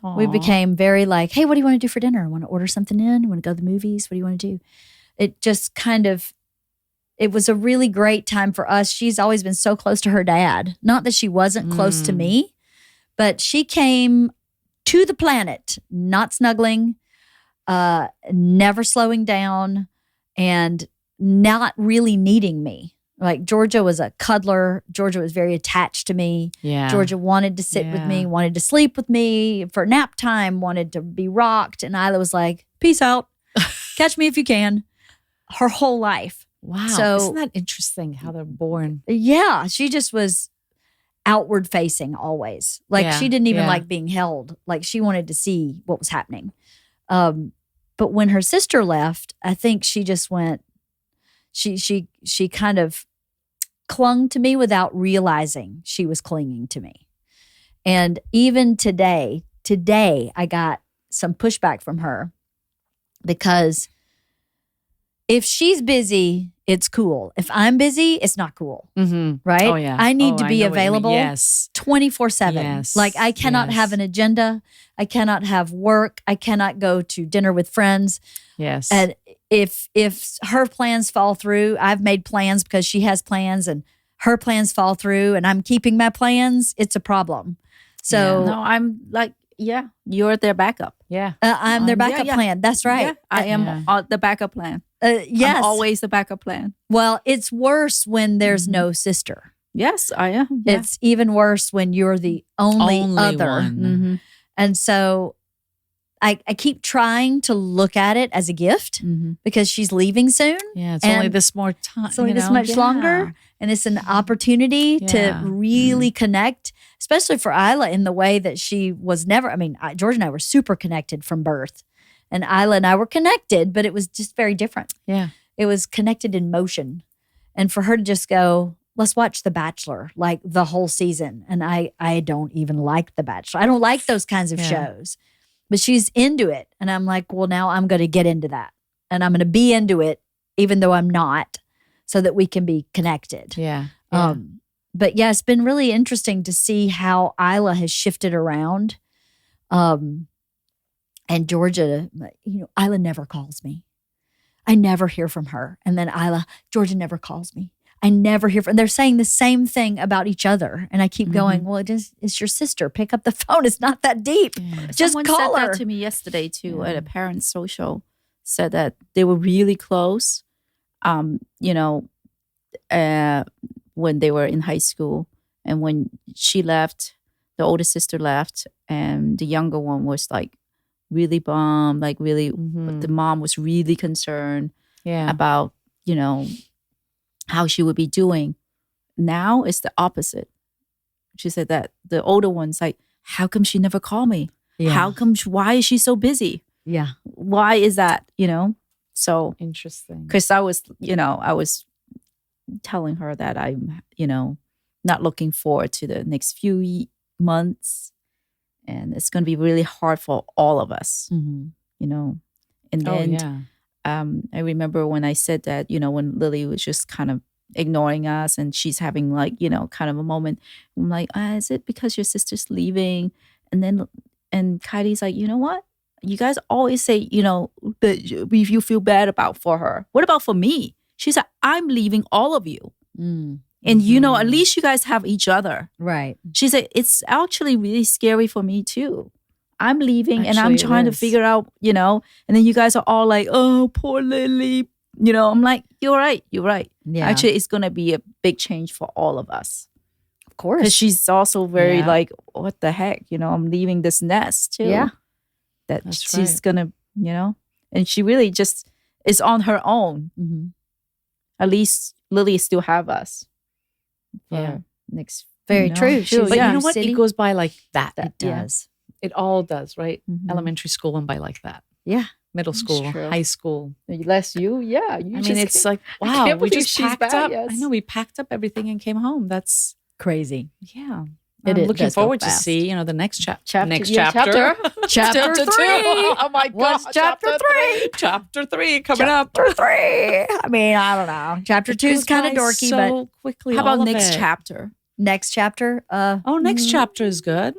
We Aw. became very like, hey, what do you want to do for dinner? Want to order something in? Want to go to the movies? What do you want to do? It just kind of, it was a really great time for us. She's always been so close to her dad. Not that she wasn't close to me, but she came to the planet, not snuggling, never slowing down, and not really needing me. Like Georgia was a cuddler. Georgia was very attached to me. Yeah. Georgia wanted to sit with me, Yeah. wanted to sleep with me for nap time, wanted to be rocked. And Isla was like, peace out. Catch me if you can. Her whole life. Wow. So- Isn't that interesting how they're born? Yeah. She just was outward facing always. Like Yeah, she didn't even yeah. like being held. Like she wanted to see what was happening. But when her sister left, I think she just went, she kind of clung to me without realizing she was clinging to me. And even today I got some pushback from her because if she's busy, it's cool. If I'm busy, it's not cool, Mm-hmm. right? Oh, yeah. I need Oh, to I be know what you mean. available Yes. 24/7. Yes, Like I cannot yes. have an agenda. I cannot have work. I cannot go to dinner with friends. Yes. And if her plans fall through, I've made plans because she has plans and her plans fall through and I'm keeping my plans, it's a problem. So No, I'm like, you're their backup. yeah. I'm their Yeah, backup yeah. plan. That's right. Yeah, I am Yeah. the backup plan. Yes. I'm always the backup plan. Well, it's worse when there's no sister. Yes, I am. Yeah. It's even worse when you're the only other. one. Mhm. And so I keep trying to look at it as a gift Mhm. because she's leaving soon. Yeah. It's And only this more time. It's only you this know? much Yeah. longer. And it's an opportunity Yeah. to really connect, especially for Isla in the way that she was never. I mean, George and I were super connected from birth. And Isla and I were connected, but it was just very different. Yeah. It was connected in motion. And for her to just go, let's watch The Bachelor, like the whole season. And I don't even like The Bachelor. I don't like those kinds of shows. But she's into it. And I'm like, well, now I'm going to get into that. And I'm going to be into it, even though I'm not, so that we can be connected. Yeah. But yeah, it's been really interesting to see how Isla has shifted around. And Georgia, Isla never calls me. I never hear from her. And then Georgia never calls me. I never hear from. They're saying the same thing about each other, and I keep going. Well, it's your sister. Pick up the phone. It's not that deep. Just Someone call said her. that to me yesterday too at a parent social. Said that they were really close. When they were in high school, and when she left, the older sister left, and the younger one was like really bummed. Like really, the mom was really concerned about how she would be doing. Now it's the opposite. She said that the older one's like, how come she never called me? How come? Why is she so busy? Yeah. Why is that? So Interesting. because I was telling her that I'm, not looking forward to the next few months, and it's going to be really hard for all of us, And then I remember when I said that, when Lily was just kind of ignoring us, and she's having like, kind of a moment. I'm like, is it because your sister's leaving? And Kylie's like, you know what? You guys always say, that you feel bad about for her. What about for me? She's like, I'm leaving all of you. And at least you guys have each other. Right. She's like, it's actually really scary for me too. I'm leaving and I'm Actually, it trying to is. figure out, and then you guys are all like, oh, poor Lily. I'm like, you're right. Yeah. Actually, it's going to be a big change for all of us. Of course. Because she's also very Yeah. like, what the heck? I'm leaving this nest too. Yeah. That That's she's right. going to, and she really just is on her own. Mm-hmm. At least Lily still have us. For Yeah. next. Very true. She'll- But yeah. you know what? City. It goes by like that. It does. It all does, right? Mhm. Elementary school went by like that. Yeah. Middle school, true. high school. Unless you, yeah. You I just mean, it's can't- like, wow, can't we believe just she's packed back, up. yes. I know, we packed up everything and came home. That's, Crazy. yeah. It I'm looking does go forward to fast. see, the next Chapter. next yeah, chapter. Chapter 3. Oh my God. What's chapter 3? Chapter 3 coming up. Chapter 3. I mean, I don't know. Chapter 2 is kind of dorky, so quickly. How about all of next it. chapter? but next chapter. Oh, next chapter is good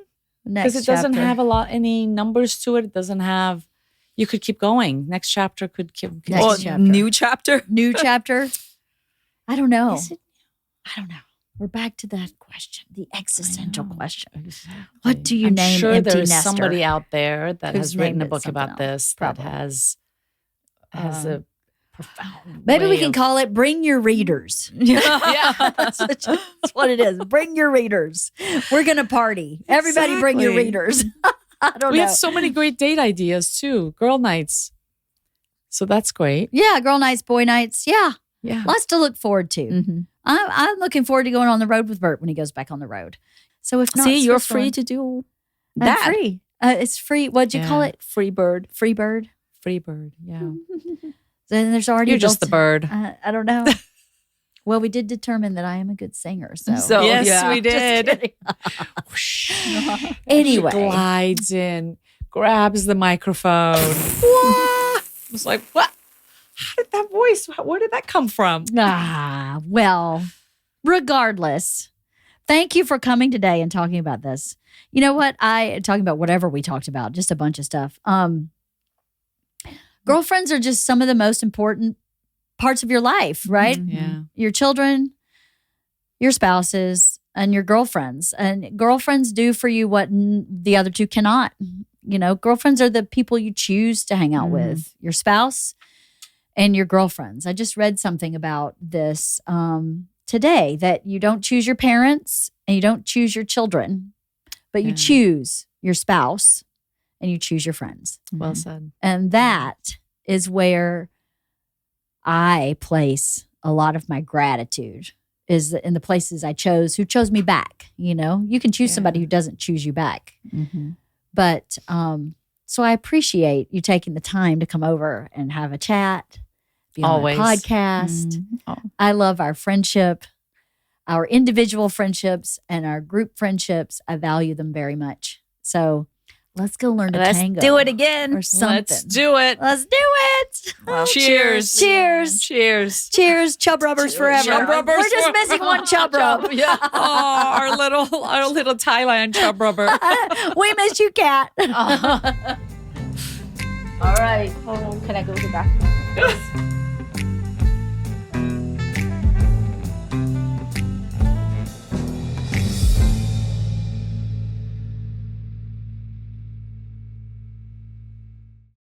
Next because it doesn't chapter. have any numbers to it. It doesn't have. You could keep going. Next chapter could keep. Next Or chapter. new chapter? new chapter. I don't know. Is it? I don't know. We're back to that question, the existential know. question. Exactly. What do you I'm name sure empty there's nester? somebody out there that Who's has written named a it book something about else. this Probably. that has a profound. Maybe we way can of- call it "Bring Your Readers." Yeah. that's what it is. Bring your readers. We're gonna party. Everybody, bring your Exactly. readers. I don't We know. have so many great date ideas too. Girl nights. So that's great. Yeah, girl nights, boy nights. Yeah, Yeah. lots to look forward to. Mm-hmm. I'm looking forward to going on the road with Bert when he goes back on the road. So if not, See, you're Switzerland, free to do I'm that. free. It's free. What'd you call Yeah. it? Free bird. Free bird. Free bird. Yeah. Then there's already You're just the built- bird. I don't know. Well, we did determine that I am a good singer. So, So, Yes, yeah. we Just did. kidding. She Anyway, glides in, grabs the microphone. What? I was like, what? How did that voice? Where did that come from? well, regardless, thank you for coming today and talking about this. You know what? Talking about whatever we talked about, just a bunch of stuff. Girlfriends are just some of the most important parts of your life, right? Yeah. Your children, your spouses, and your girlfriends. And girlfriends do for you what the other two cannot. Girlfriends are the people you choose to hang out with, your spouse and your girlfriends. I just read something about this today, that you don't choose your parents and you don't choose your children, but you Yeah. choose your spouse and you choose your friends. Well said. And that is where I place a lot of my gratitude, is in the places I chose, who chose me back. You can choose somebody who doesn't choose you back. Mm-hmm. But so I appreciate you taking the time to come over and have a chat, be on Always. my podcast. Oh. I love our friendship. our individual friendships and our group friendships. I value them very much. So let's go learn to Let's tango. do it again. Or something. Let's do it. Let's do it. Well, Cheers. Cheers. Cheers. Cheers. Chub rubbers forever. Chub rubbers We're just for- missing one chub rub. Yeah. Oh, our little Thailand chub rubber. We miss you, Kat. All right. Oh, can I go to the bathroom?